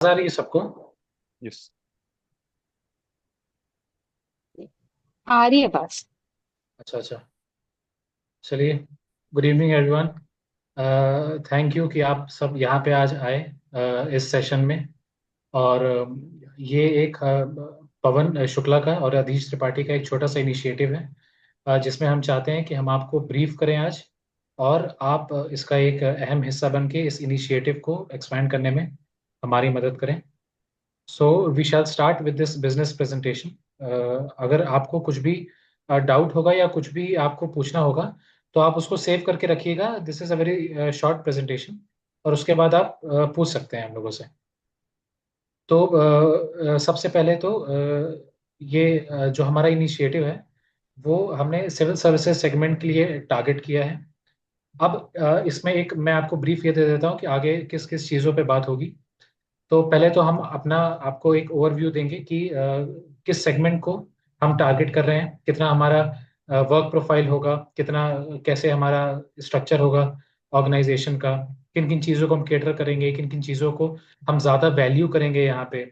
आ रही है सबको। यस। आ रही है बस। अच्छा अच्छा। चलिए। Good evening everyone. Thank you कि आप सब यहाँ पे आज आए इस सेशन में। और ये एक पवन शुक्ला का और अधीश त्रिपाठी का एक छोटा सा इनिशिएटिव है, जिसमें हम चाहते हैं कि हम आपको ब्रीफ करें आज, और आप इसका एक अहम हिस्सा बन के इस इनिशिएटिव को एक्सपैंड करने में हमारी मदद करें। So we shall start with this business presentation. अगर आपको कुछ भी डाउट होगा या कुछ भी आपको पूछना होगा तो आप उसको सेव करके रखिएगा। This is a very short presentation, और उसके बाद आप पूछ सकते हैं हम लोगों से। तो सबसे पहले तो ये जो हमारा इनिशिएटिव है वो हमने सिविल सर्विसेज सेगमेंट के लिए टारगेट किया है। अब इसमें एक मैं आपको ब्रीफ ये दे देता हूँ कि आगे किस किस चीज़ों पे बात होगी। तो पहले तो हम अपना आपको एक ओवरव्यू देंगे कि किस सेगमेंट को हम टारगेट कर रहे हैं, कितना हमारा वर्क प्रोफाइल होगा, कितना कैसे हमारा स्ट्रक्चर होगा ऑर्गेनाइजेशन का, किन किन चीज़ों को हम केटर करेंगे, किन किन चीज़ों को हम ज़्यादा वैल्यू करेंगे यहाँ पे,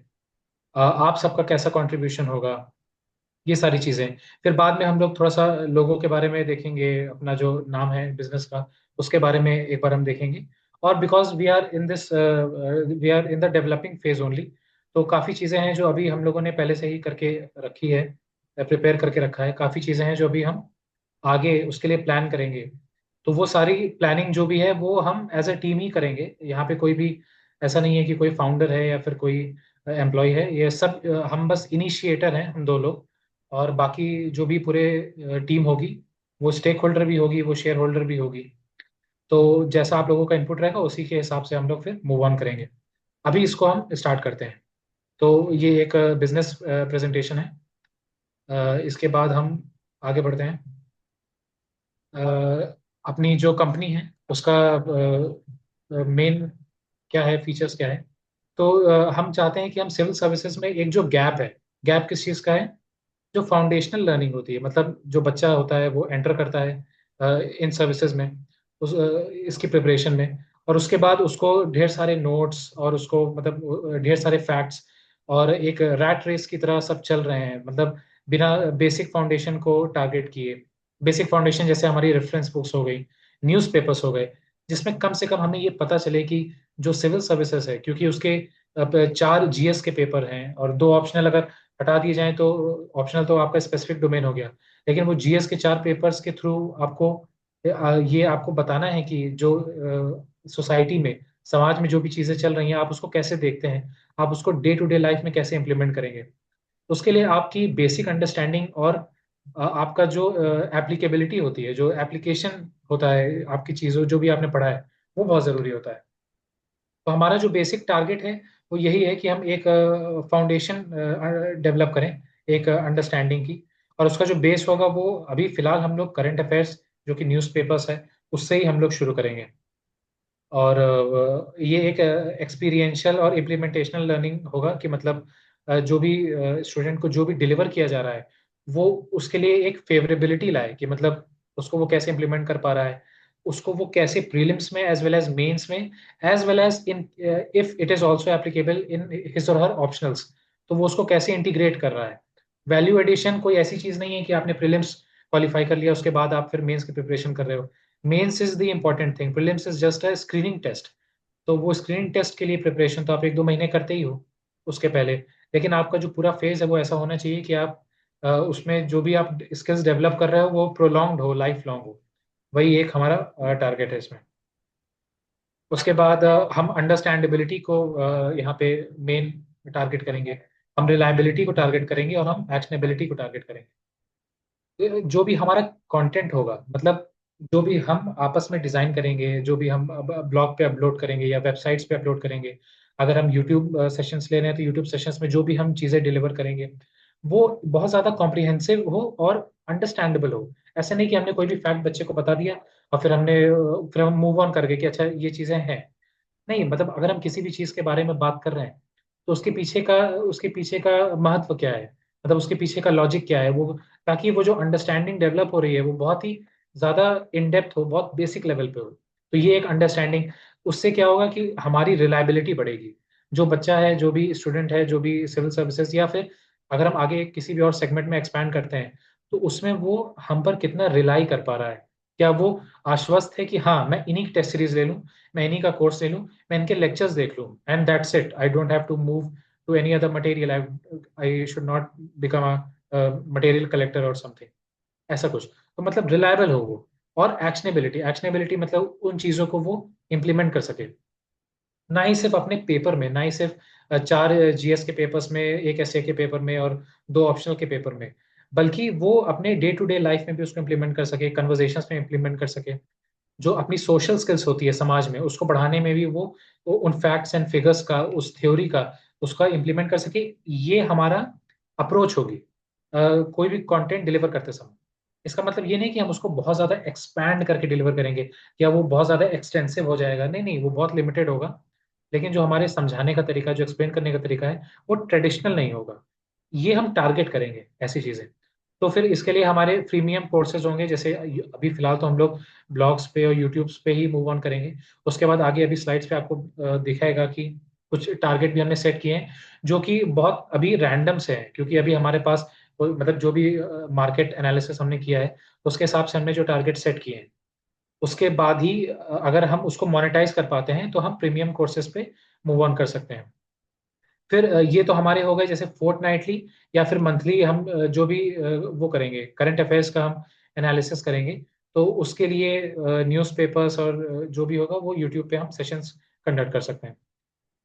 आप सबका कैसा कंट्रीब्यूशन होगा, ये सारी चीज़ें। फिर बाद में हम लोग थोड़ा सा लोगों के बारे में देखेंगे, अपना जो नाम है बिजनेस का उसके बारे में एक बार हम देखेंगे। और because we are in the developing phase only, तो काफ़ी चीज़ें हैं जो अभी हम लोगों ने पहले से ही करके रखी है, प्रिपेयर करके रखा है। काफ़ी चीज़ें हैं जो अभी हम आगे उसके लिए प्लान करेंगे। तो वो सारी प्लानिंग जो भी है वो हम एज अ टीम ही करेंगे। यहाँ पे कोई भी ऐसा नहीं है कि कोई फाउंडर है या फिर कोई एम्प्लॉय है, ये सब हम बस इनिशिएटर हैं, हम दो लोग। और बाकी जो भी पूरे टीम होगी वो स्टेक होल्डर भी होगी, वो शेयर होल्डर भी होगी। तो जैसा आप लोगों का इनपुट रहेगा उसी के हिसाब से हम लोग फिर मूव ऑन करेंगे। अभी इसको हम स्टार्ट करते हैं। तो ये एक बिजनेस प्रेजेंटेशन है। इसके बाद हम आगे बढ़ते हैं। अपनी जो कंपनी है उसका मेन क्या है, फीचर्स क्या है। तो हम चाहते हैं कि हम सिविल सर्विसेज में एक जो गैप है, गैप किस चीज़ का है, जो फाउंडेशनल लर्निंग होती है, मतलब जो बच्चा होता है वो एंटर करता है इन सर्विसेज में, इसकी प्रिपरेशन में, और उसके बाद उसको ढेर सारे नोट्स और उसको मतलब ढेर सारे फैक्ट्स और एक रैट रेस की तरह सब चल रहे हैं, मतलब बिना बेसिक फाउंडेशन को टारगेट किए। बेसिक फाउंडेशन जैसे हमारी रेफरेंस बुक्स हो गई, न्यूज़पेपर्स हो गए, जिसमें कम से कम हमें ये पता चले कि जो सिविल सर्विसेज है, क्योंकि उसके अब 4 जीएस के पेपर हैं और 2 ऑप्शनल अगर हटा दिए जाएं तो ऑप्शनल तो आपका स्पेसिफिक डोमेन हो गया, लेकिन वो जीएस के 4 पेपर्स के थ्रू आपको ये आपको बताना है कि जो सोसाइटी में, समाज में जो भी चीजें चल रही हैं आप उसको कैसे देखते हैं, आप उसको डे टू डे लाइफ में कैसे इंप्लीमेंट करेंगे। उसके लिए आपकी बेसिक अंडरस्टैंडिंग और आपका जो एप्लीकेबिलिटी होती है, जो एप्लीकेशन होता है आपकी चीज़ों जो भी आपने पढ़ा है, वो बहुत ज़रूरी होता है। तो हमारा जो बेसिक टारगेट है वो यही है कि हम एक फाउंडेशन डेवलप करें, एक अंडरस्टैंडिंग की। और उसका जो बेस होगा वो अभी फिलहाल हम लोग करंट अफेयर्स जो कि न्यूज़पेपर्स है उससे ही हम लोग शुरू करेंगे। और ये एक एक्सपीरियंशियल और इम्प्लीमेंटेशनल लर्निंग होगा कि मतलब जो भी स्टूडेंट को जो भी डिलीवर किया जा रहा है वो उसके लिए एक फेवरेबिलिटी लाए, कि मतलब उसको वो कैसे इम्प्लीमेंट कर पा रहा है, उसको वो कैसे प्रीलिम्स में एज वेल एज मेंस में, as well as in if it is also applicable in his or her optionals, तो वो उसको कैसे इंटीग्रेट कर रहा है। वैल्यू एडिशन कोई ऐसी चीज नहीं है कि आपने प्रीलिम्स क्वालिफाई कर लिया उसके बाद आप फिर मेंस की प्रिपरेशन कर रहे हो। Mains is the important thing, prelims is just a screening test. तो वो स्क्रीनिंग टेस्ट के लिए प्रिपरेशन तो आप 1-2 महीने करते ही हो उसके पहले, लेकिन आपका जो पूरा फेज है वो ऐसा होना चाहिए कि आप उसमें जो भी आप स्किल्स डेवलप कर रहे हो वो प्रोलॉन्ग्ड हो, लाइफ लॉन्ग हो। वही एक हमारा टारगेट है इसमें। उसके बाद हम अंडरस्टैंडेबिलिटी को यहाँ पे मेन टारगेट करेंगे, हम रिलायबिलिटी को टारगेट करेंगे और हम एक्शनेबिलिटी को टारगेट करेंगे। जो भी हमारा कंटेंट होगा, मतलब जो भी हम आपस में डिजाइन करेंगे, जो भी हम ब्लॉग पे अपलोड करेंगे या वेबसाइट्स पे अपलोड करेंगे, अगर हम यूट्यूब सेशंस ले रहे हैं तो यूट्यूब सेशंस में जो भी हम चीजें डिलीवर करेंगे वो बहुत ज्यादा कॉम्प्रिहेंसिव हो और अंडरस्टैंडेबल हो। ऐसे नहीं कि हमने कोई भी फैक्ट बच्चे को बता दिया और फिर हम मूव ऑन कर गए कि अच्छा ये चीजें हैं। नहीं, मतलब अगर हम किसी भी चीज के बारे में बात कर रहे हैं तो उसके पीछे का महत्व क्या है, मतलब उसके पीछे का लॉजिक क्या है, वो ताकि वो जो अंडरस्टैंडिंग डेवलप हो रही है वो बहुत ही ज्यादा इन डेप्थ हो, बहुत बेसिक लेवल पे हो। तो ये एक अंडरस्टैंडिंग, उससे क्या होगा कि हमारी रिलायबिलिटी बढ़ेगी। जो बच्चा है, जो भी स्टूडेंट है, जो भी सिविल सर्विसेज, या फिर अगर हम आगे किसी भी और सेगमेंट में एक्सपैंड करते हैं, तो उसमें वो हम पर कितना रिलाई कर पा रहा है। क्या वो आश्वस्त है कि हाँ मैं इन्हीं की टेस्ट सीरीज ले लूँ, मैं इन्हीं का कोर्स ले लूँ, मैं इनके लेक्चर्स देख लूँ, and that's it, I don't have to move to any other material, I should not become a material collector or something, ऐसा कुछ। तो मतलब रिलायबल हो वो। और एक्शनेबिलिटी, एक्शनेबिलिटी मतलब उन चीजों को वो इम्प्लीमेंट कर सके, ना ही सिर्फ अपने पेपर में, ना ही सिर्फ चार जीएस के पेपर्स में, एक एसए के पेपर में और दो ऑप्शनल के पेपर में, बल्कि वो अपने डे टू डे लाइफ में भी उसको इम्प्लीमेंट कर सके, कन्वर्जेशंस में इम्प्लीमेंट कर सके। जो अपनी सोशल स्किल्स होती है समाज में, उसको बढ़ाने में भी वो उन फैक्ट्स एंड फिगर्स का, उस थ्योरी का, उसका इम्प्लीमेंट कर सके। ये हमारा अप्रोच होगी कोई भी कंटेंट डिलीवर करते समय। इसका मतलब ये नहीं कि हम उसको बहुत ज्यादा एक्सपैंड करके डिलीवर करेंगे या वो बहुत ज्यादा एक्सटेंसिव हो जाएगा, नहीं नहीं, वो बहुत लिमिटेड होगा। लेकिन जो हमारे समझाने का तरीका, जो एक्सप्लेन करने का तरीका है, वो ट्रेडिशनल नहीं होगा। ये हम टारगेट करेंगे ऐसी चीजें। तो फिर इसके लिए हमारे प्रीमियम कोर्सेज होंगे, जैसे अभी फिलहाल तो हम लोग ब्लॉग्स पे और यूट्यूब्स पे ही मूव ऑन करेंगे। उसके बाद आगे अभी स्लाइड्स पे आपको दिखाएगा कि कुछ टारगेट भी हमने सेट किए हैं, जो कि बहुत अभी रैंडम से है, क्योंकि अभी हमारे पास मतलब जो भी मार्केट एनालिसिस हमने किया है, उसके हिसाब से हमने जो टारगेट सेट किए हैं, उसके बाद ही अगर हम उसको मोनेटाइज कर पाते हैं तो हम प्रीमियम कोर्सेज पे मूव ऑन कर सकते हैं। फिर ये तो हमारे हो गए जैसे फोर्टनाइटली या फिर मंथली हम जो भी वो करेंगे, करंट अफेयर्स का हम एनालिसिस करेंगे। तो उसके लिए न्यूज़पेपर्स और जो भी होगा वो यूट्यूब पे हम सेशंस कंडक्ट कर सकते हैं।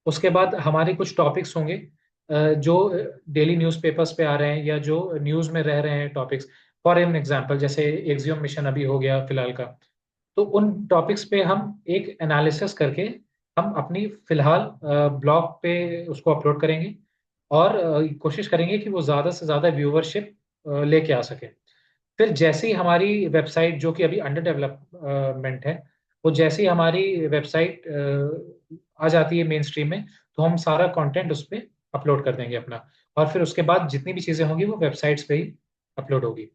उसके बाद हमारे कुछ टॉपिक्स होंगे जो डेली न्यूज़पेपर्स पे आ रहे हैं या जो न्यूज़ में रह रहे हैं टॉपिक्स। फॉर एन एग्जांपल, जैसे एक्सियोम मिशन अभी हो गया फिलहाल का, तो उन टॉपिक्स पे हम एक एनालिसिस करके हम अपनी फिलहाल ब्लॉग पे उसको अपलोड करेंगे, और कोशिश करेंगे कि वो ज़्यादा से ज़्यादा व्यूवरशिप लेके आ सके। फिर जैसे ही हमारी वेबसाइट, जो कि अभी अंडर डेवलपमेंट है, वो जैसे ही हमारी वेबसाइट आ जाती है मेन स्ट्रीम में, तो हम सारा कंटेंट उस पर अपलोड कर देंगे अपना। और फिर उसके बाद जितनी भी चीज़ें होंगी वो वेबसाइट्स पे ही अपलोड होगी।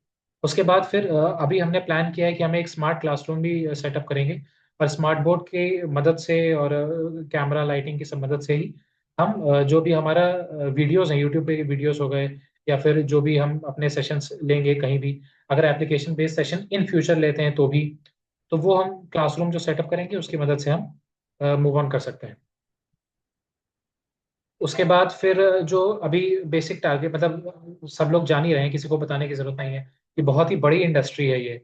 उसके बाद फिर अभी हमने प्लान किया है कि हम एक स्मार्ट क्लासरूम भी सेटअप करेंगे, और स्मार्ट बोर्ड की मदद से और कैमरा लाइटिंग की सब मदद से ही हम जो भी हमारा वीडियोस हैं, यूट्यूब पे वीडियोस हो गए, या फिर जो भी हम अपने सेशंस लेंगे कहीं भी, अगर application based session in future लेते हैं तो भी, तो वो हम क्लासरूम जो सेटअप करेंगे उसकी मदद से हम मूव ऑन कर सकते हैं। उसके बाद फिर जो अभी बेसिक टारगेट, मतलब सब लोग जान ही रहे हैं, किसी को बताने की जरूरत नहीं है कि बहुत ही बड़ी इंडस्ट्री है ये,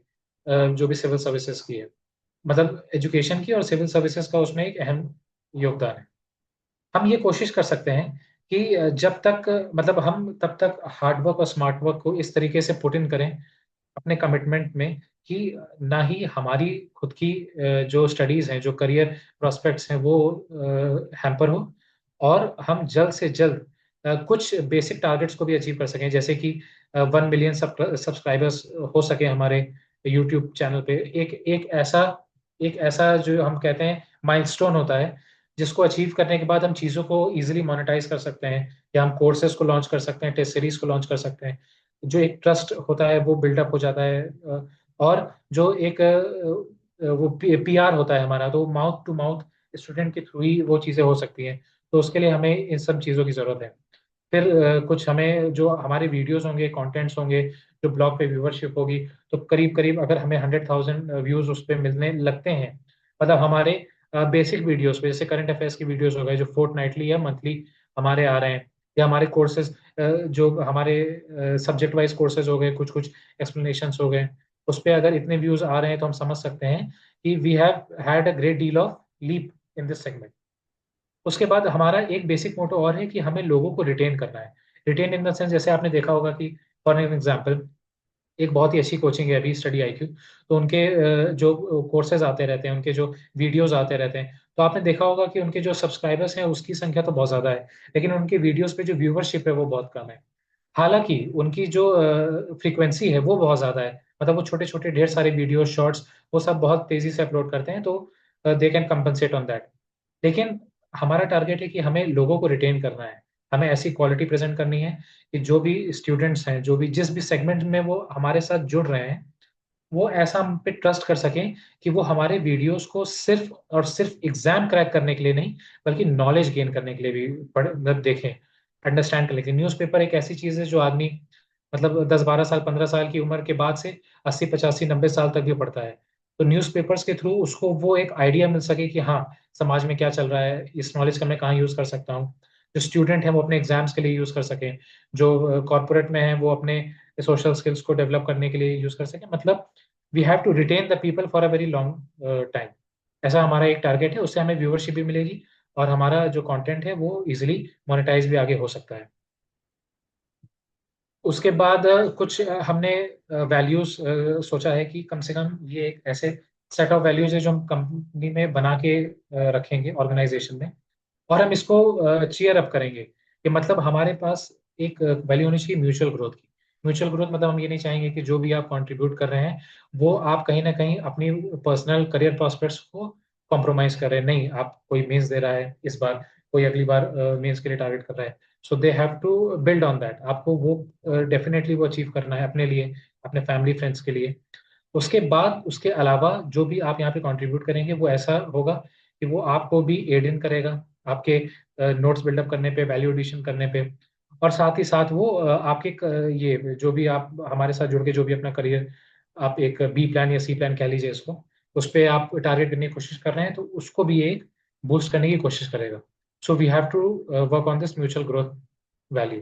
जो भी सिविल सर्विसेज की है, मतलब एजुकेशन की और सिविल सर्विसेज का उसमें एक अहम योगदान है। हम ये कोशिश कर सकते हैं कि जब तक मतलब हम तब तक हार्ड वर्क और स्मार्ट वर्क को इस तरीके से पुट इन करें अपने कमिटमेंट में कि ना ही हमारी खुद की जो स्टडीज हैं, जो करियर प्रोस्पेक्ट्स हैं, वो हैम्पर हो, और हम जल्द से जल्द कुछ बेसिक टारगेट्स को भी अचीव कर सकें, जैसे कि 1 मिलियन सब्सक्राइबर्स हो सके हमारे यूट्यूब चैनल पे। एक ऐसा जो हम कहते हैं माइलस्टोन होता है, जिसको अचीव करने के बाद हम चीज़ों को इजीली मोनेटाइज कर सकते हैं, या हम कोर्सेज को लॉन्च कर सकते हैं, टेस्ट सीरीज को लॉन्च कर सकते हैं। जो एक ट्रस्ट होता है वो बिल्डअप हो जाता है, और जो एक वो पीआर होता है हमारा, तो माउथ टू माउथ स्टूडेंट के थ्रू ही वो चीज़ें हो सकती हैं। तो उसके लिए हमें इन सब चीज़ों की ज़रूरत है। फिर कुछ हमें जो हमारे वीडियोस होंगे, कंटेंट्स होंगे, जो ब्लॉग पे व्यूवरशिप होगी, तो करीब करीब अगर हमें 100,000 व्यूज उस पर मिलने लगते हैं, मतलब हमारे बेसिक वीडियोस पे, जैसे करंट अफेयर्स की वीडियोस हो गए जो फोर्टनाइटली या मंथली हमारे आ रहे हैं, या हमारे कोर्सेज जो हमारे सब्जेक्ट वाइज कोर्सेज हो गए, कुछ कुछ एक्सप्लेनेशंस हो गए, उस पर अगर इतने व्यूज आ रहे हैं तो हम समझ सकते हैं कि we have had a great deal of leap in this segment. उसके बाद हमारा एक बेसिक मोटो और है कि हमें लोगों को रिटेन करना है। रिटेन इन द सेंस, जैसे आपने देखा होगा कि फॉर एन एग्जांपल, एक बहुत ही अच्छी कोचिंग है अभी स्टडी आईक्यू, तो उनके जो कोर्सेज आते रहते हैं, उनके जो वीडियोस आते रहते हैं, तो आपने देखा होगा कि उनके जो सब्सक्राइबर्स हैं उसकी संख्या तो बहुत ज़्यादा है, लेकिन उनके वीडियोस पे जो व्यूवरशिप है वो बहुत कम है। हालांकि उनकी जो फ्रीक्वेंसी है वो बहुत ज़्यादा है, मतलब वो छोटे छोटे ढेर सारे वीडियो शॉर्ट्स वो सब बहुत तेज़ी से अपलोड करते हैं, तो they can compensate on that. लेकिन हमारा टारगेट है कि हमें लोगों को रिटेन करना है, हमें ऐसी क्वालिटी प्रेजेंट करनी है कि जो भी स्टूडेंट्स हैं, जो भी जिस भी सेगमेंट में वो हमारे साथ जुड़ रहे हैं, वो ऐसा हम पे ट्रस्ट कर सकें कि वो हमारे वीडियोस को सिर्फ और सिर्फ एग्जाम क्रैक करने के लिए नहीं, बल्कि नॉलेज गेन करने के लिए भी मतलब देखें, अंडरस्टैंड कर लें। न्यूज़पेपर एक ऐसी चीज है जो आदमी मतलब 10 12 साल 15 साल की उम्र के बाद से 80 85 90 साल तक भी पढ़ता है। तो न्यूज़पेपर्स के थ्रू उसको वो एक आइडिया मिल सके कि हाँ, समाज में क्या चल रहा है, इस नॉलेज का मैं कहाँ यूज कर सकता हूँ। जो स्टूडेंट है वो अपने एग्जाम्स के लिए यूज कर सकें, जो कॉरपोरेट में है वो अपने सोशल स्किल्स को डेवलप करने के लिए यूज कर सकें। मतलब we have to retain the people for a very long time. ऐसा हमारा एक टारगेट है, उससे हमें व्यूअरशिप भी मिलेगी और हमारा जो कंटेंट है वो इजिली मोनेटाइज भी आगे हो सकता है। उसके बाद कुछ हमने वैल्यूज सोचा है कि कम से कम ये एक ऐसे सेट ऑफ वैल्यूज है जो हम कंपनी में बना के रखेंगे ऑर्गेनाइजेशन में, और हम इसको चीयर अप करेंगे कि मतलब हमारे पास एक वैल्यू होनी चाहिए म्यूचुअल ग्रोथ की। म्यूचुअल ग्रोथ मतलब हम ये नहीं चाहेंगे कि जो भी आप कंट्रीब्यूट कर रहे हैं वो आप कहीं ना कहीं अपनी पर्सनल करियर प्रॉस्पेक्ट्स को कॉम्प्रोमाइज कर रहे हैं। नहीं, आप कोई मीन्स दे रहा है इस बार, कोई अगली बार मीन्स के लिए टारगेट कर रहा है, so they have to build on that. आपको वो डेफिनेटली वो अचीव करना है अपने लिए, अपने फैमिली फ्रेंड्स के लिए। उसके बाद उसके अलावा जो भी आप यहाँ पे कंट्रीब्यूट करेंगे वो ऐसा होगा कि वो आपको भी एड इन करेगा आपके नोट्स बिल्डअप करने पे, वैल्यू एडिशन करने पे। और साथ ही साथ वो आपके ये जो भी आप हमारे साथ जुड़ के जो भी अपना करियर आप एक बी प्लान या सी प्लान कह लीजिए इसको, उस पर आप टारगेट करने की कोशिश कर रहे हैं तो उसको भी ये एक बूस्ट करने की कोशिश करेगा। So we have to work on this mutual growth value.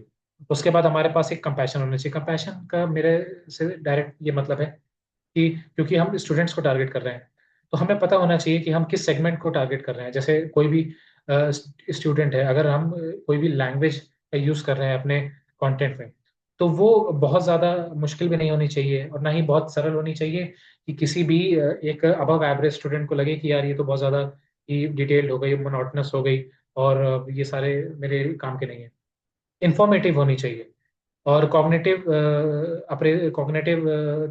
उसके बाद हमारे पास एक कंपैशन होना चाहिए। कंपैशन का मेरे से डायरेक्ट ये मतलब है कि क्योंकि हम स्टूडेंट्स को टारगेट कर रहे हैं तो हमें पता होना चाहिए कि हम किस सेगमेंट को टारगेट कर रहे हैं। जैसे कोई भी स्टूडेंट है, अगर हम कोई भी लैंग्वेज का यूज़ कर रहे हैं अपने कंटेंट में, तो वो बहुत ज़्यादा मुश्किल भी नहीं होनी चाहिए और ना ही बहुत सरल होनी चाहिए कि किसी भी एक अबव एवरेज स्टूडेंट को लगे कि यार ये तो बहुत ज़्यादा ही डिटेल्ड हो गई, मोनोटोनस हो गई और ये सारे मेरे काम के नहीं है। इंफॉर्मेटिव होनी चाहिए और कॉग्निटिव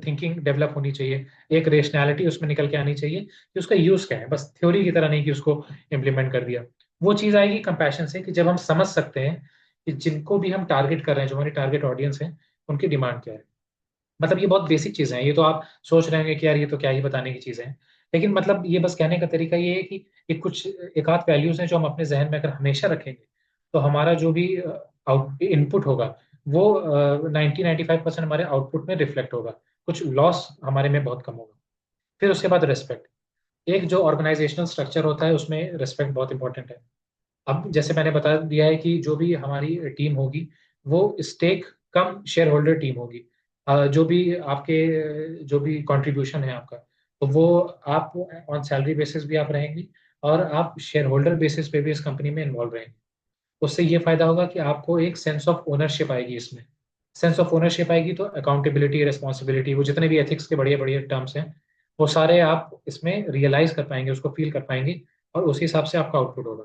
थिंकिंग डेवलप होनी चाहिए। एक रेशनैलिटी उसमें निकल के आनी चाहिए कि उसका यूज क्या है, बस थ्योरी की तरह नहीं कि उसको इम्प्लीमेंट कर दिया। वो चीज आएगी कंपैशन से कि जब हम समझ सकते हैं कि जिनको भी हम टारगेट कर रहे हैं, जो हमारी टारगेट ऑडियंस है, उनकी डिमांड क्या है। मतलब ये बहुत बेसिक चीजें हैं, ये तो आप सोच रहे होंगे कि यार ये तो क्या ही बताने की चीजें हैं, लेकिन मतलब ये बस कहने का तरीका ये है कि ये कुछ एक आध वैल्यूज हैं जो हम अपने जहन में अगर हमेशा रखेंगे तो हमारा जो भी आउट इनपुट होगा वो 90 95% हमारे आउटपुट में रिफ्लेक्ट होगा। कुछ लॉस हमारे में बहुत कम होगा। फिर उसके बाद रेस्पेक्ट। एक जो ऑर्गेनाइजेशनल स्ट्रक्चर होता है उसमें रेस्पेक्ट बहुत इंपॉर्टेंट है। अब जैसे मैंने बता दिया है कि जो भी हमारी टीम होगी वो स्टेक कम शेयर होल्डर टीम होगी। जो भी आपके जो भी कंट्रीब्यूशन है आपका, तो वो आप ऑन सैलरी बेसिस भी आप रहेंगी और आप शेयर होल्डर बेसिस पे भी इस कंपनी में इन्वॉल्व रहेंगे। उससे ये फायदा होगा कि आपको एक सेंस ऑफ ओनरशिप आएगी इसमें। सेंस ऑफ ओनरशिप आएगी तो अकाउंटेबिलिटी, रिस्पॉन्सिबिलिटी, वो जितने भी एथिक्स के बढ़िया बढ़िया टर्म्स हैं वो सारे आप इसमें रियलाइज कर पाएंगे, उसको फील कर पाएंगे और उसी हिसाब से आपका आउटपुट होगा।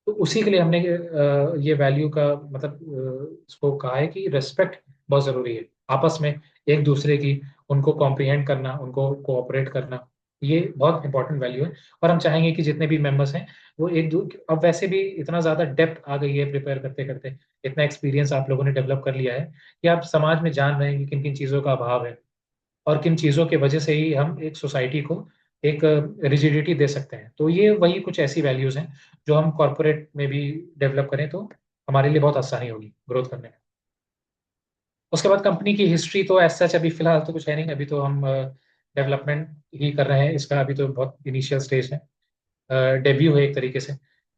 तो उसी के लिए हमने ये वैल्यू का मतलब इसको कहा है कि रेस्पेक्ट बहुत जरूरी है आपस में, एक दूसरे की, उनको कॉम्प्रिहेंड करना, उनको कोऑपरेट करना, ये बहुत इंपॉर्टेंट वैल्यू है। और हम चाहेंगे कि जितने भी मेंबर्स हैं वो एक दो, अब वैसे भी इतना ज्यादा डेप्थ आ गई है प्रिपेयर करते करते, इतना एक्सपीरियंस आप लोगों ने डेवलप कर लिया है कि आप समाज में जान रहे हैं कि किन किन चीज़ों का अभाव है और किन चीज़ों की वजह से ही हम एक सोसाइटी को एक रिजिडिटी दे सकते हैं। तो ये वही कुछ ऐसी वैल्यूज हैं जो हम कॉरपोरेट में भी डेवलप करें तो हमारे लिए बहुत आसानी होगी ग्रोथ करने में। उसके बाद कंपनी की हिस्ट्री तो एज सच अभी फिलहाल तो कुछ है नहीं, अभी तो हम डेवलपमेंट ही कर रहे हैं इसका, अभी तो बहुत इनिशियल स्टेज है, डेब्यू है एक तरीके से।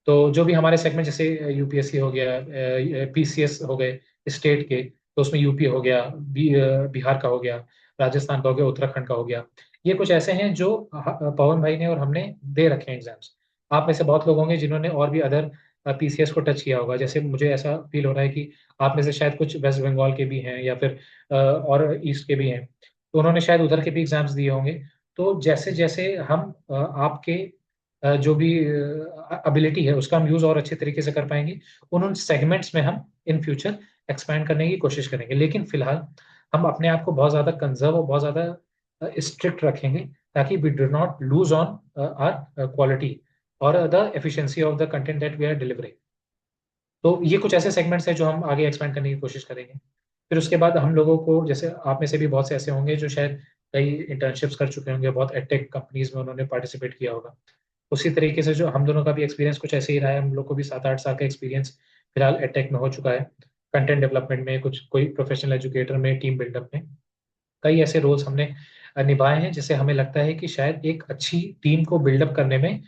तो जो भी हमारे सेगमेंट जैसे यूपीएससी हो गया, पीसीएस हो गए स्टेट के, तो उसमें यूपी हो गया, बिहार का हो गया, राजस्थान का हो गया, उत्तराखंड का हो गया। ये कुछ ऐसे हैं जो पवन भाई ने और हमने दे रखे हैं एग्जाम्स। आप में से बहुत लोग होंगे जिन्होंने और भी अदर पीसीएस को टच किया होगा। जैसे मुझे ऐसा फील हो रहा है कि आप में से शायद कुछ वेस्ट बंगाल के भी हैं या फिर और ईस्ट के भी हैं, तो उन्होंने शायद उधर के भी एग्जाम्स दिए होंगे। तो जैसे जैसे हम आपके जो भी एबिलिटी है उसका हम यूज और अच्छे तरीके से कर पाएंगे, उन उन सेगमेंट्स में हम इन फ्यूचर एक्सपैंड करने की कोशिश करेंगे। लेकिन फिलहाल हम अपने आप को बहुत ज्यादा कंजर्व और बहुत ज्यादा स्ट्रिक्ट रखेंगे ताकि we do not lose on our quality और the efficiency of the content that we are delivering. तो ये कुछ ऐसे सेगमेंट्स हैं जो हम आगे एक्सपैंड करने की कोशिश करेंगे। फिर उसके बाद हम लोगों को, जैसे आप में से भी बहुत से ऐसे होंगे जो शायद कई इंटर्नशिप्स कर चुके होंगे, बहुत एडटेक कंपनीज में उन्होंने पार्टिसिपेट किया होगा। उसी तरीके से जो हम दोनों का भी एक्सपीरियंस कुछ ऐसे ही रहा है, हम लोग को भी 7-8 साल का एक्सपीरियंस फिलहाल एडटेक में हो चुका है। कंटेंट डेवलपमेंट में, कुछ कोई प्रोफेशनल एजुकेटर में, टीम बिल्डअप में, कई ऐसे रोल्स हमने निभाए हैं जिससे हमें लगता है कि शायद एक अच्छी टीम को बिल्डअप करने में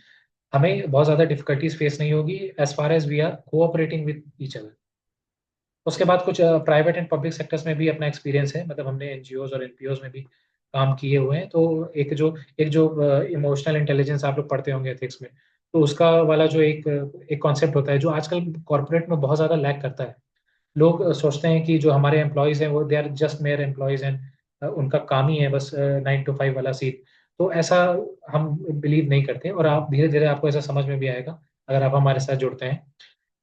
हमें बहुत ज़्यादा डिफिकल्टीज फेस नहीं होगी, as far as we are cooperating with each other. उसके बाद कुछ प्राइवेट एंड पब्लिक सेक्टर्स में भी अपना एक्सपीरियंस है, मतलब हमने एनजीओज और एनपीओज में भी काम किए हुए हैं। तो एक जो इमोशनल इंटेलिजेंस आप लोग पढ़ते होंगे एथिक्स में, तो उसका वाला जो एक कॉन्सेप्ट होता है जो आजकल कॉर्पोरेट में बहुत ज़्यादा लैक करता है। लोग सोचते हैं कि जो हमारे एम्प्लॉयज़ हैं वो they are just mere employees and उनका काम ही है बस 9 to 5 वाला सीट। तो ऐसा हम बिलीव नहीं करते, और आप धीरे धीरे आपको ऐसा समझ में भी आएगा अगर आप हमारे साथ जुड़ते हैं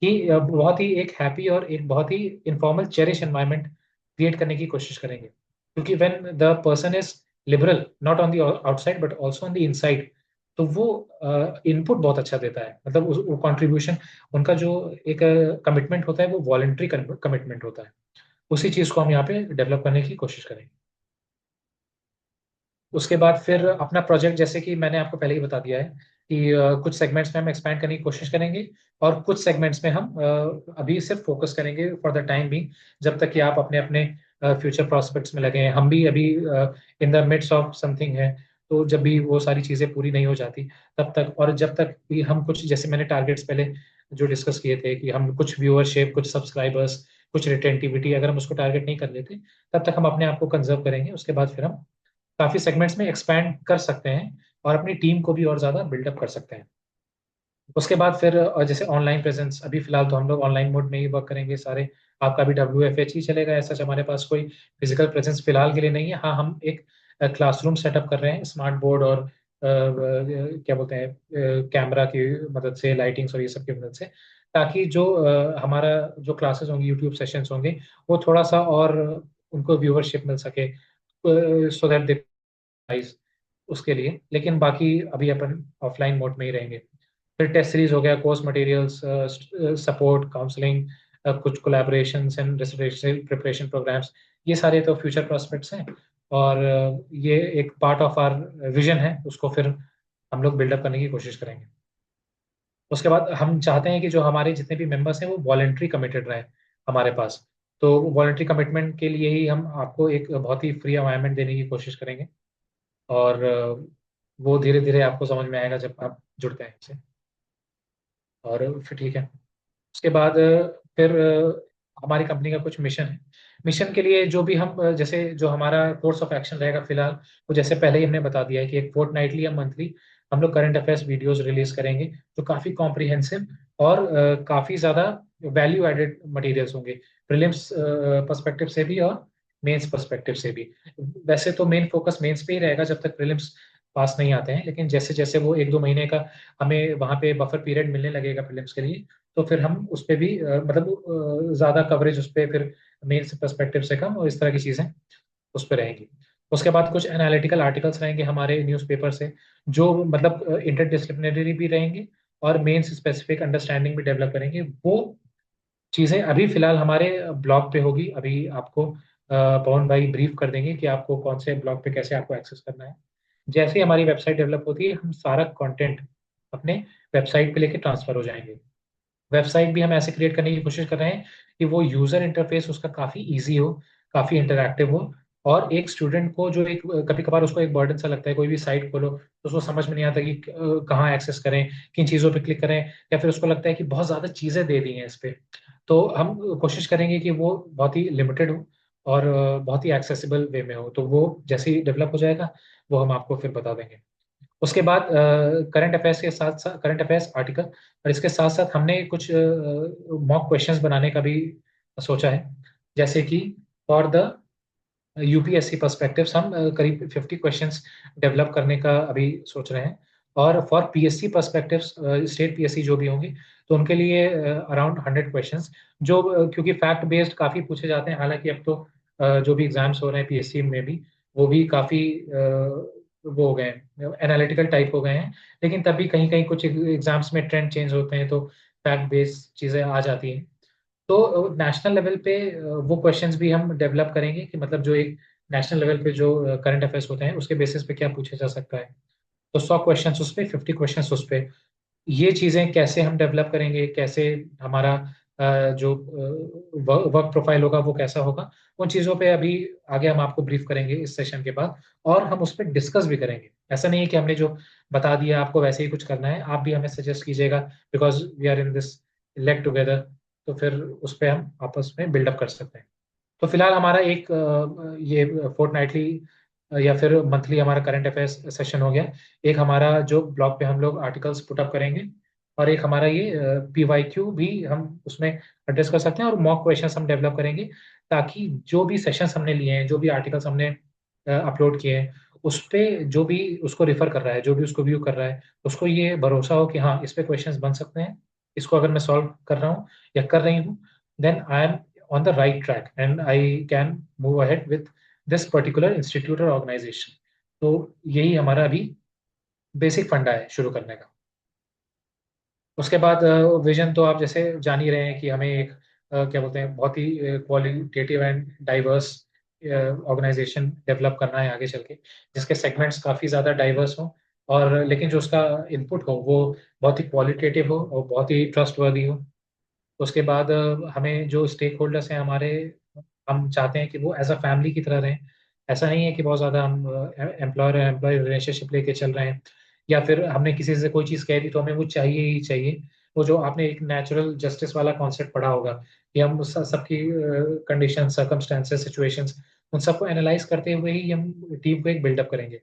कि बहुत ही एक हैप्पी और एक बहुत ही इनफॉर्मल चेरिश एनवायरनमेंट क्रिएट करने की कोशिश करेंगे। क्योंकि when the person is liberal not on the outside but also on the inside, तो वो इनपुट बहुत अच्छा देता है, मतलब वो कंट्रीब्यूशन, उनका जो एक कमिटमेंट होता है वो वॉलेंट्री कमिटमेंट होता है। उसी चीज को हम यहाँ पे डेवलप करने की कोशिश करेंगे। उसके बाद फिर अपना प्रोजेक्ट, जैसे कि मैंने आपको पहले ही बता दिया है कि कुछ सेगमेंट्स में हम एक्सपैंड करने की कोशिश करेंगे, और कुछ सेगमेंट्स में हम अभी सिर्फ फोकस करेंगे फॉर द टाइम भी, जब तक कि आप अपने अपने फ्यूचर प्रोस्पेक्ट्स में लगे हैं। हम भी अभी in the midst of something है, तो जब भी वो सारी चीज़ें पूरी नहीं हो जाती तब तक, और जब तक भी हम कुछ, जैसे मैंने टारगेट्स पहले जो डिस्कस किए थे कि हम कुछ व्यूअरशिप, कुछ सब्सक्राइबर्स, कुछ रिटेंटिविटी, अगर हम उसको टारगेट नहीं कर लेते तब तक हम अपने आप को कंजर्व करेंगे। उसके बाद फिर हम काफी सेगमेंट्स में एक्सपैंड कर सकते हैं और अपनी टीम को भी और ज्यादा बिल्डअप कर सकते हैं। उसके बाद फिर जैसे ऑनलाइन प्रेजेंस, अभी फिलहाल तो हम लोग ऑनलाइन मोड में ही वर्क करेंगे सारे। आपका भी WFH ही चलेगा, ऐसा हमारे पास कोई फिजिकल प्रेजेंस फिलहाल के लिए नहीं है। हाँ, हम एक क्लासरूम सेटअप कर रहे हैं स्मार्ट बोर्ड और क्या बोलते हैं, कैमरा की मदद से, लाइटिंग्स और ये सब की मदद से, ताकि जो हमारा जो क्लासेस होंगी, यूट्यूब सेशंस होंगे, वो थोड़ा सा और उनको व्यूअरशिप मिल सके, सो दैट प्राइस उसके लिए। लेकिन बाकी अभी अपन ऑफलाइन मोड में ही रहेंगे। फिर टेस्ट सीरीज हो गया, कोर्स मटेरियल्स, सपोर्ट, काउंसलिंग, कुछ collaborations and residential preparation programmes, ये सारे तो फ्यूचर प्रोस्पेक्ट्स हैं। और ये एक पार्ट ऑफ आवर विजन है, उसको फिर हम लोग बिल्डअप करने की कोशिश करेंगे। उसके बाद हम चाहते हैं कि जो हमारे जितने भी मेंबर्स हैं वो वॉलेंट्री कमिटेड रहें हमारे पास। तो वॉलेंट्री कमिटमेंट के लिए ही हम आपको एक बहुत ही फ्री एनवायरनमेंट देने की कोशिश करेंगे, और वो धीरे धीरे आपको समझ में आएगा जब आप जुड़ते हैं इससे। और फिर ठीक है। उसके बाद फिर हमारी कंपनी का कुछ मिशन है। मिशन के लिए जो भी हम जैसे जो हमारा कोर्स ऑफ एक्शन रहेगा फिलहाल, वो जैसे पहले ही हमने बता दिया है कि एक फोर्टनाइटली या मंथली हम लोग करंट अफेयर्स वीडियोस रिलीज करेंगे, जो काफ़ी कॉम्प्रिहेंसिव और काफ़ी ज़्यादा वैल्यू एडेड मटेरियल्स होंगे, प्रीलिम्स पर्सपेक्टिव से भी और मेंस पर्सपेक्टिव से भी। वैसे तो मेन फोकस मेंस पे ही रहेगा जब तक प्रीलिम्स पास नहीं आते हैं, लेकिन जैसे जैसे वो 1-2 महीने का हमें वहाँ पे बफर पीरियड मिलने लगेगा प्रीलिम्स के लिए, तो फिर हम उस पर भी मतलब ज़्यादा कवरेज उस पर फिर मेन पर्सपेक्टिव से कम, और इस तरह की चीज़ें उस पर रहेंगी। उसके बाद कुछ एनालिटिकल आर्टिकल्स रहेंगे हमारे न्यूज़पेपर से, जो मतलब इंटरडिसिप्लिनरी भी रहेंगे और मेंस स्पेसिफिक अंडरस्टैंडिंग भी डेवलप करेंगे। वो चीज़ें अभी फिलहाल हमारे ब्लॉग पे होगी। अभी आपको पवन भाई ब्रीफ कर देंगे कि आपको कौन से ब्लॉग पे कैसे आपको एक्सेस करना है। जैसे ही हमारी वेबसाइट डेवलप होती है, हम सारा कंटेंट अपने वेबसाइट पे लेके ट्रांसफर हो जाएंगे। वेबसाइट भी हम ऐसे क्रिएट करने की कोशिश कर रहे हैं कि वो यूजर इंटरफेस उसका काफी इजी हो, काफी इंटरैक्टिव हो, और एक स्टूडेंट को जो एक कभी कभार उसको एक बर्डन सा लगता है, कोई भी साइट खोलो तो उसको समझ में नहीं आता कि कहाँ एक्सेस करें, किन चीज़ों पे क्लिक करें, या फिर उसको लगता है कि बहुत ज़्यादा चीज़ें दे दी हैं इस पे। तो हम कोशिश करेंगे कि वो बहुत ही लिमिटेड हो और बहुत ही एक्सेसिबल वे में हो। तो वो जैसे ही डेवलप हो जाएगा वो हम आपको फिर बता देंगे। उसके बाद करंट अफेयर्स के साथ साथ, करंट अफेयर्स आर्टिकल, और इसके साथ साथ हमने कुछ मॉक क्वेश्चंस बनाने का भी सोचा है। जैसे कि फॉर द यूपीएससी पर्सपेक्टिव्स हम करीब 50 क्वेश्चंस डेवलप करने का अभी सोच रहे हैं। और for PSC perspectives, state PSC जो भी होंगे, तो उनके लिए अराउंड 100 क्वेश्चंस, जो क्योंकि फैक्ट बेस्ड काफ़ी पूछे जाते हैं। हालांकि अब तो जो भी एग्जाम्स हो रहे हैं पीएससी में भी, वो भी काफ़ी वो हो गए हैं, एनालिटिकल टाइप हो गए हैं। लेकिन तब भी कहीं कहीं कुछ एग्जाम्स में ट्रेंड चेंज होते हैं, तो फैक्ट बेस्ड चीज़ें आ जाती हैं। तो नेशनल लेवल पे वो क्वेश्चंस भी हम डेवलप करेंगे कि मतलब जो एक नेशनल लेवल पे जो करंट अफेयर्स होते हैं उसके बेसिस पे क्या पूछा जा सकता है। तो 100 क्वेश्चन उस पे, 50 क्वेश्चन उस पे। ये चीजें कैसे हम डेवलप करेंगे, कैसे हमारा जो वर्क प्रोफाइल होगा वो कैसा होगा, उन चीजों पे अभी आगे हम आपको ब्रीफ करेंगे इस सेशन के बाद। और हम उस पर डिस्कस भी करेंगे। ऐसा नहीं है कि हमने जो बता दिया आपको वैसे ही कुछ करना है, आप भी हमें सजेस्ट कीजिएगा, because we are in this leg together. तो फिर उस पर हम आपस में बिल्डअप कर सकते हैं। तो फिलहाल हमारा एक ये फोर्टनाइटली या फिर मंथली हमारा करंट अफेयर्स सेशन हो गया। एक हमारा जो ब्लॉग पे हम लोग आर्टिकल्स पुटअप करेंगे, और एक हमारा ये PYQ भी हम उसमें एड्रेस कर सकते हैं, और मॉक क्वेश्चंस हम डेवलप करेंगे, ताकि जो भी सेशंस हमने लिए हैं, जो भी आर्टिकल्स हमने अपलोड किए हैं, उस पे जो भी उसको रिफर कर रहा है, जो भी उसको व्यू कर रहा है, उसको ये भरोसा हो कि हाँ इस पे क्वेश्चंस बन सकते हैं। इसको अगर मैं सॉल्व कर रहा हूँ या कर रही हूँ, then I am on the right track and I can move ahead with this particular institute or organization। तो यही हमारा अभी बेसिक फंडा है शुरू करने का। उसके बाद विजन तो आप जैसे जान ही रहे हैं कि हमें एक क्या बोलते हैं, बहुत ही qualitative and diverse organisation develop करना है आगे चल के, जिसके सेगमेंट्स काफ़ी ज़्यादा डाइवर्स हों, और लेकिन जो उसका इनपुट हो वो बहुत ही क्वालिटेटिव हो और बहुत ही ट्रस्टवर्दी हो। उसके बाद हमें जो स्टेक होल्डर्स हैं हमारे, हम चाहते हैं कि वो एज अ फैमिली की तरह रहें। ऐसा नहीं है कि बहुत ज़्यादा हम एम्प्लॉयर एम्प्लॉय रिलेशनशिप लेके चल रहे हैं, या फिर हमने किसी से कोई चीज़ कह दी तो हमें वो चाहिए ही चाहिए। वो जो आपने एक नेचुरल जस्टिस वाला कॉन्सेप्ट पढ़ा होगा, कि हम सबकी कंडीशन, सर्कमस्टेंसेस, सिचुएशंस, उन सबको एनालाइज करते हुए ही हम टीम को एक बिल्डअप करेंगे,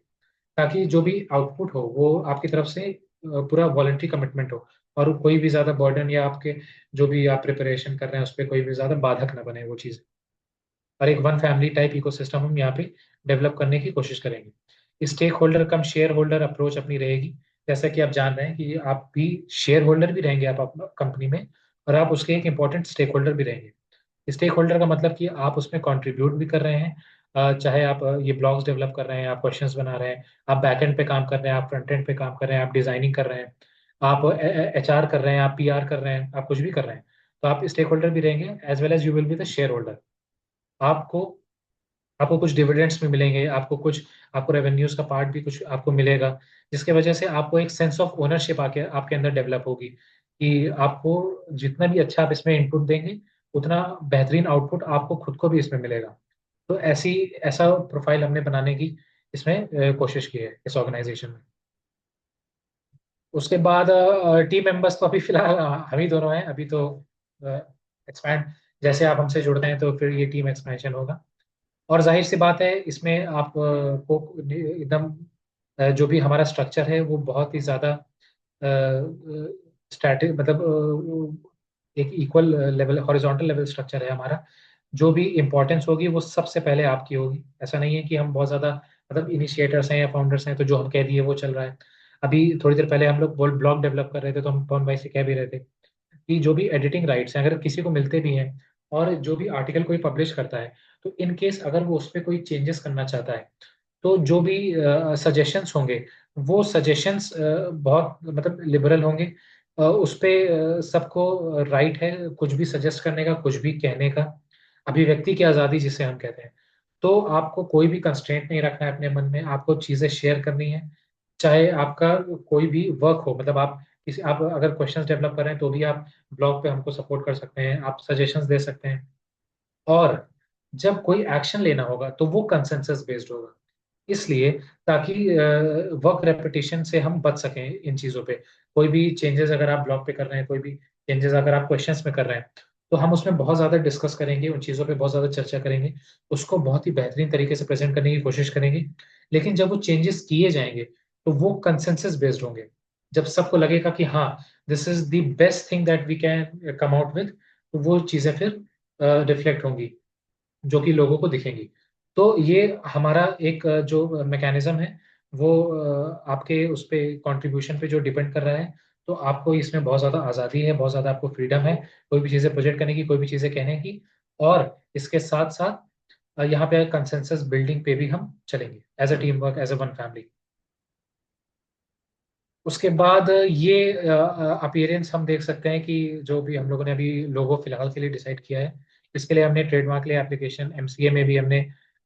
ताकि जो भी आउटपुट हो वो आपकी तरफ से पूरा वॉलंटरी कमिटमेंट हो, और कोई भी ज़्यादा बर्डन या आपके जो भी आप प्रिपरेशन कर रहे हैं उस पर कोई भी ज़्यादा बाधक ना बने वो चीज़। और एक वन फैमिली टाइप इकोसिस्टम हम यहाँ पे डेवलप करने की कोशिश करेंगे। स्टेक होल्डर कम शेयर होल्डर अप्रोच अपनी रहेगी। जैसा कि आप जान रहे हैं कि आप भी शेयर होल्डर भी रहेंगे आप कंपनी में, और आप उसके एक इंपॉर्टेंट स्टेक होल्डर भी रहेंगे। स्टेक होल्डर का मतलब कि आप उसमें कंट्रीब्यूट भी कर रहे हैं। चाहे आप ये ब्लॉग्स डेवलप कर रहे हैं, आप क्वेश्चंस बना रहे हैं, आप बैक एंड पे काम कर रहे हैं, आप फ्रंट एंड पे काम कर रहे हैं, आप डिजाइनिंग कर रहे हैं, आप HR कर रहे हैं, आप PR कर रहे हैं, आप कुछ भी कर रहे हैं, तो आप स्टेक होल्डर भी रहेंगे, as well as you will be the shareholder. आपको आपको कुछ डिविडेंड्स भी मिलेंगे, आपको कुछ, आपको रेवेन्यूज का पार्ट भी कुछ आपको मिलेगा, जिसके वजह से आपको एक सेंस ऑफ ओनरशिप आके आपके अंदर डेवलप होगी, कि आपको जितना भी अच्छा आप इसमें इनपुट देंगे, उतना बेहतरीन आउटपुट आपको खुद को भी इसमें मिलेगा। तो ऐसा प्रोफाइल हमने बनाने की इसमें कोशिश की है इस ऑर्गेनाइजेशन में। उसके बाद टीम मेंबर्स तो अभी फिलहाल हम ही दोनों हैं अभी तो। एक्सपैंड, जैसे आप हमसे जुड़ते हैं तो फिर ये टीम एक्सपेंशन होगा। और जाहिर सी बात है इसमें आप को एकदम जो भी हमारा स्ट्रक्चर है वो बहुत ही ज़्यादा स्टैटिक, मतलब एक equal level, horizontal level structure है हमारा। जो भी इंपॉर्टेंस होगी वो सबसे पहले आपकी होगी। ऐसा नहीं है कि हम बहुत ज़्यादा, मतलब इनिशिएटर्स हैं या फाउंडर्स हैं तो जो हम कह दिए वो चल रहा है। अभी थोड़ी देर पहले हम लोग ब्लॉग डेवलप कर रहे थे, तो हम पवन भाई से कह भी रहे थे कि जो भी एडिटिंग राइट्स हैं अगर किसी को मिलते भी हैं, और जो भी आर्टिकल कोई पब्लिश करता है, तो इन केस अगर वो उस पर कोई चेंजेस करना चाहता है, तो जो भी सजेशंस होंगे वो सजेशंस बहुत मतलब लिबरल होंगे। उस पे सबको राइट है कुछ भी सजेस्ट करने का, कुछ भी कहने का, अभिव्यक्ति की आज़ादी जिसे हम कहते हैं। तो आपको कोई भी कंस्ट्रेंट नहीं रखना है अपने मन में, आपको चीज़ें शेयर करनी है। चाहे आपका कोई भी वर्क हो, मतलब आप किसी, आप अगर क्वेश्चंस डेवलप कर रहे हैं तो भी आप ब्लॉग पे हमको सपोर्ट कर सकते हैं, आप सजेशंस दे सकते हैं। और जब कोई एक्शन लेना होगा तो वो कंसेंसस बेस्ड होगा, इसलिए ताकि वर्क रेपिटेशन से हम बच सकें इन चीज़ों पे। कोई भी चेंजेस अगर आप ब्लॉग पे कर रहे हैं, कोई भी चेंजेस अगर आप क्वेश्चंस में कर रहे हैं, तो हम उसमें बहुत ज़्यादा डिस्कस करेंगे, उन चीज़ों पे बहुत ज़्यादा चर्चा करेंगे, उसको बहुत ही बेहतरीन तरीके से प्रेजेंट करने की कोशिश करेंगे। लेकिन जब वो चेंजेस किए जाएंगे तो वो कंसेंसस बेस्ड होंगे। जब सबको लगेगा कि हाँ this is the best thing that we can come out with, तो वो चीज़ें फिर रिफ्लेक्ट होंगी, जो कि लोगों को दिखेंगी। तो ये हमारा एक जो मैकेनिज्म है वो आपके उस पे कंट्रीब्यूशन पे जो डिपेंड कर रहा है। तो आपको इसमें बहुत ज़्यादा आज़ादी है, बहुत ज़्यादा आपको फ्रीडम है कोई भी चीज़ें प्रोजेक्ट करने की, कोई भी चीज़ें कहने की। और इसके साथ साथ यहाँ पे कंसेंसस बिल्डिंग पे भी हम चलेंगे as a team work, as a one family. उसके बाद ये अपीयरेंस हम देख सकते हैं कि जो भी हम लोगों ने अभी लोगो फिलहाल के लिए डिसाइड किया है, इसके लिए हमने ट्रेडमार्क के लिए एप्लीकेशन, MCA में भी हमने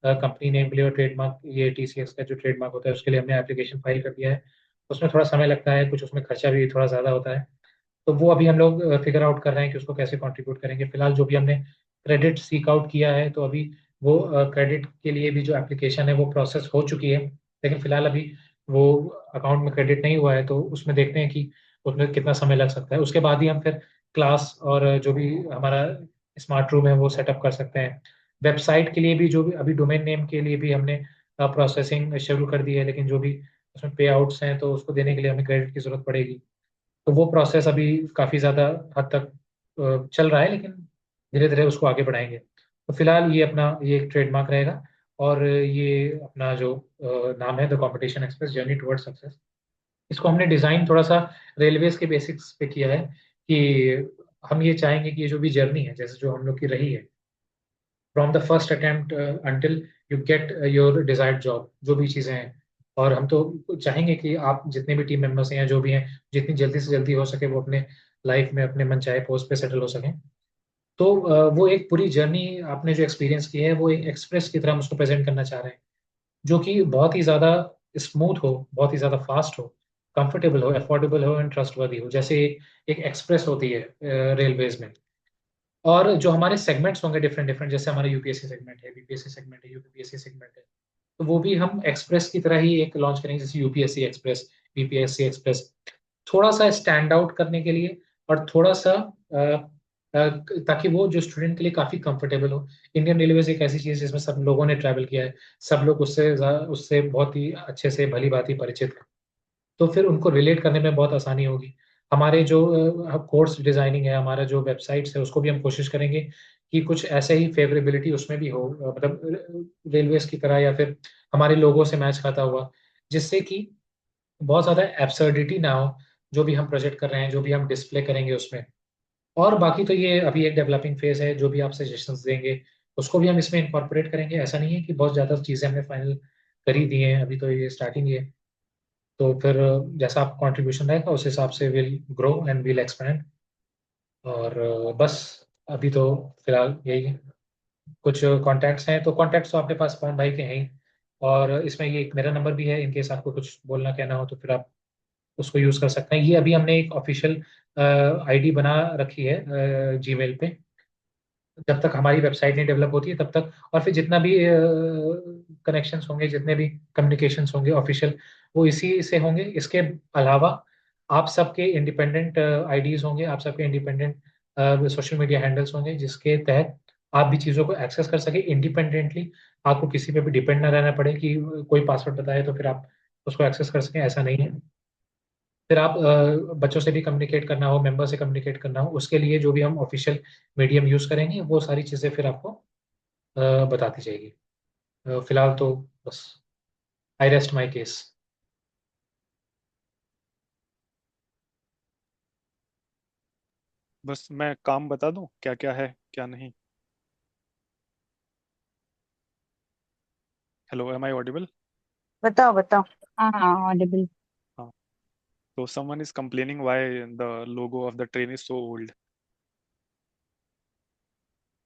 कंपनी नेम के लिए और ट्रेडमार्क, ये TCS का जो ट्रेडमार्क होता है उसके लिए हमने एप्लीकेशन फाइल कर दिया है। उसमें थोड़ा समय लगता है, कुछ उसमें खर्चा भी थोड़ा ज़्यादा होता है। तो वो अभी हम लोग फिगर आउट कर रहे हैं कि उसको कैसे कंट्रीब्यूट करेंगे। फिलहाल जो भी हमने क्रेडिट सीक आउट किया है, तो अभी वो क्रेडिट के लिए भी जो एप्लीकेशन है वो प्रोसेस हो चुकी है, लेकिन फिलहाल अभी वो अकाउंट में क्रेडिट नहीं हुआ है। तो उसमें देखते हैं कि उसमें कितना समय लग सकता है। उसके बाद ही हम फिर क्लास और जो भी हमारा स्मार्ट रूम है वो सेटअप कर सकते हैं। वेबसाइट के लिए भी, जो भी अभी डोमेन नेम के लिए भी हमने प्रोसेसिंग शुरू कर दी है, लेकिन जो भी उसमें पे आउट्स हैं तो उसको देने के लिए हमें क्रेडिट की जरूरत पड़ेगी। तो वो प्रोसेस अभी काफ़ी ज़्यादा हद तक चल रहा है, लेकिन धीरे धीरे उसको आगे बढ़ाएंगे। तो फिलहाल ये अपना ये एक ट्रेडमार्क रहेगा। और ये अपना जो नाम है the competition express journey toward success, इसको हमने डिज़ाइन थोड़ा सा रेलवेज के बेसिक्स पे किया है। कि हम ये चाहेंगे कि ये जो भी जर्नी है, जैसे जो हम लोग की रही है, from the first attempt until you get your desired job, जो भी चीज़ें हैं। और हम तो चाहेंगे कि आप जितने भी टीम मेंबर्स हैं या जो भी हैं, जितनी जल्दी से जल्दी हो सके वो अपने लाइफ में अपने मनचाहे पोस्ट पे सेटल हो सकें। तो वो एक पूरी जर्नी आपने जो एक्सपीरियंस की है वो एक एक्सप्रेस की तरह हम उसको प्रेजेंट करना चाह रहे हैं, जो कि बहुत ही ज़्यादा स्मूथ हो, बहुत ही ज़्यादा फास्ट हो, कंफर्टेबल हो, अफोर्डेबल हो एंड ट्रस्टवर्दी हो, जैसे एक एक्सप्रेस होती है रेलवेज में। और जो हमारे सेगमेंट्स होंगे डिफरेंट डिफरेंट, जैसे हमारा UPSC सेगमेंट है, BPSC सेगमेंट है, UPPSC सेगमेंट है, तो वो भी हम एक्सप्रेस की तरह ही एक लॉन्च करेंगे, जैसे UPSC एक्सप्रेस, BPSC एक्सप्रेस, थोड़ा सा स्टैंड आउट करने के लिए। और थोड़ा सा ताकि वो जो स्टूडेंट के लिए काफी कंफर्टेबल हो। इंडियन रेलवेज एक ऐसी चीज है जिसमें सब लोगों ने ट्रैवल किया है, सब लोग उससे बहुत ही अच्छे से भली भांति परिचित हैं। तो फिर उनको रिलेट करने में बहुत आसानी होगी। हमारे जो कोर्स डिजाइनिंग है, हमारा जो वेबसाइट्स है, उसको भी हम कोशिश करेंगे कि कुछ ऐसे ही फेवरेबिलिटी उसमें भी हो, मतलब रेलवेज की तरह या फिर हमारे लोगों से मैच खाता हुआ, जिससे कि बहुत ज्यादा एब्सर्डिटी ना हो जो भी हम प्रोजेक्ट कर रहे हैं, जो भी हम डिस्प्ले करेंगे उसमें। और बाकी तो ये अभी एक डेवलपिंग फेज है, जो भी आप सजेशंस देंगे उसको भी हम इसमें इंकॉर्पोरेट करेंगे। ऐसा नहीं है कि बहुत ज्यादा चीजें हमने फाइनल कर ही दी हैं, अभी तो ये स्टार्टिंग है। तो फिर जैसा आपका कंट्रीब्यूशन रहेगा उस हिसाब से will grow and will expand. और बस अभी तो फिलहाल यही है। कुछ कॉन्टैक्ट्स हैं, तो कॉन्टैक्ट्स तो आपके पास पवन भाई के हैं ही। और इसमें ये एक मेरा नंबर भी है, इन केस आपको कुछ बोलना कहना हो तो फिर आप उसको यूज़ कर सकते हैं। ये अभी हमने एक ऑफिशियल ID बना रखी है Gmail पे, जब तक हमारी वेबसाइट नहीं डेवलप होती है तब तक। और फिर जितना भी कनेक्शंस होंगे, जितने भी कम्युनिकेशंस होंगे ऑफिशियल, वो इसी से होंगे। इसके अलावा आप सबके इंडिपेंडेंट IDs होंगे, आप सबके इंडिपेंडेंट सोशल मीडिया हैंडल्स होंगे, जिसके तहत आप भी चीज़ों को एक्सेस कर सके इंडिपेंडेंटली। आपको किसी पे भी डिपेंड ना रहना पड़े कि कोई पासवर्ड बताए तो फिर आप उसको एक्सेस कर सकें, ऐसा नहीं है। फिर आप बच्चों से भी कम्युनिकेट करना हो, मेंबर से कम्युनिकेट करना हो, उसके लिए जो भी हम ऑफिशियल मीडियम यूज़ करेंगे वो सारी चीज़ें फिर आपको बताती जाएगी। फिलहाल तो बस, आई रेस्ट माई केस। बस मैं काम बता दूं क्या क्या है क्या नहीं। Hello, am I audible? बताओ बताओ। हाँ हाँ, ऑडिबल। हाँ। तो someone is complaining why the logo of the train is so old.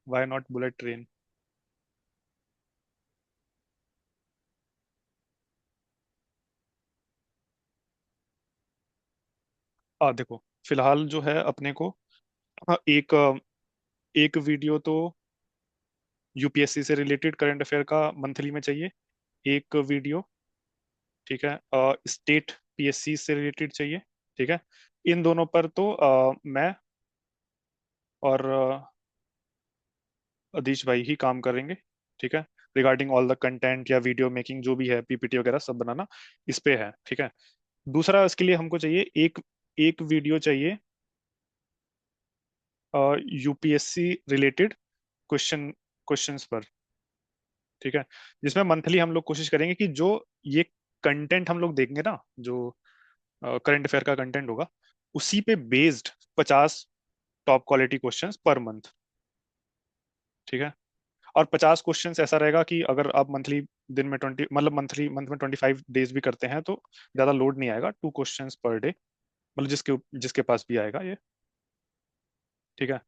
Why not bullet train? देखो, फिलहाल जो है अपने को एक एक वीडियो तो यूपीएससी से रिलेटेड करंट अफेयर का मंथली में चाहिए। एक वीडियो, ठीक है, स्टेट पीएससी से रिलेटेड चाहिए। ठीक है। इन दोनों पर तो मैं और अधीश भाई ही काम करेंगे। ठीक है। रिगार्डिंग ऑल द कंटेंट या वीडियो मेकिंग जो भी है, पीपीटी वगैरह सब बनाना इस पे है। ठीक है। दूसरा, इसके लिए हमको चाहिए एक एक वीडियो चाहिए यूपीएससी रिलेटेड क्वेश्चन क्वेश्चंस पर। ठीक है। जिसमें मंथली हम लोग कोशिश करेंगे कि जो ये कंटेंट हम लोग देंगे ना, जो करंट अफेयर का कंटेंट होगा, उसी पे based 50 top quality questions per month. ठीक है। और 50 क्वेश्चंस ऐसा रहेगा कि अगर आप मंथली दिन में 20, मतलब मंथली मंथ में 25 डेज भी करते हैं तो ज्यादा लोड नहीं आएगा, 2 क्वेश्चंस पर डे, मतलब जिसके जिसके पास भी आएगा ये। ठीक है।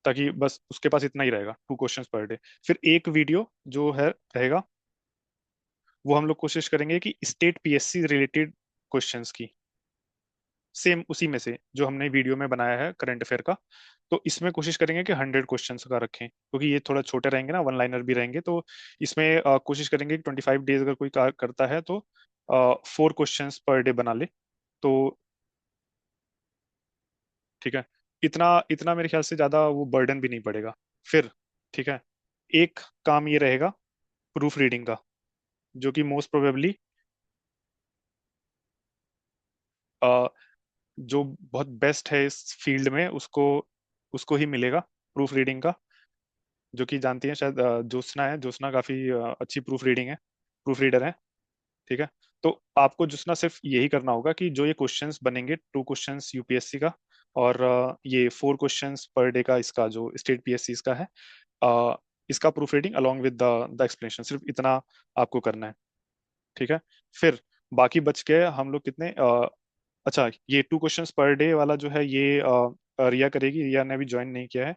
ताकि बस उसके पास इतना ही रहेगा, 2 क्वेश्चंस पर डे। फिर एक वीडियो जो है रहेगा, वो हम लोग कोशिश करेंगे कि स्टेट पीएससी रिलेटेड क्वेश्चंस की, सेम उसी में से जो हमने वीडियो में बनाया है करंट अफेयर का। तो इसमें कोशिश करेंगे कि 100 क्वेश्चंस का रखें, क्योंकि ये थोड़ा छोटे रहेंगे ना, वन लाइनर भी रहेंगे। तो इसमें कोशिश करेंगे कि 25 डेज अगर कोई करता है तो 4 क्वेश्चंस पर डे बना ले। तो ठीक है, इतना इतना मेरे ख्याल से ज्यादा वो बर्डन भी नहीं पड़ेगा फिर। ठीक है, एक काम ये रहेगा प्रूफ रीडिंग का, जो कि मोस्ट प्रोबेबली जो बहुत बेस्ट है इस फील्ड में, उसको उसको ही मिलेगा प्रूफ रीडिंग का। जो कि जानती हैं शायद, ज्योत्सना है। ज्योत्सना काफी अच्छी प्रूफ रीडिंग है, प्रूफ रीडर है। ठीक है, तो आपको ज्योत्सना सिर्फ यही करना होगा कि जो ये क्वेश्चंस बनेंगे, 2 क्वेश्चंस यूपीएससी का और ये 4 क्वेश्चंस पर डे का, इसका जो स्टेट पीएससी का है, अ, इसका proof reading along with the explanation, सिर्फ इतना आपको करना है। ठीक है, फिर बाकी बच गए हम लोग कितने, अच्छा, ये 2 क्वेश्चंस पर डे वाला जो है ये रिया करेगी, रिया ने अभी ज्वाइन नहीं किया है।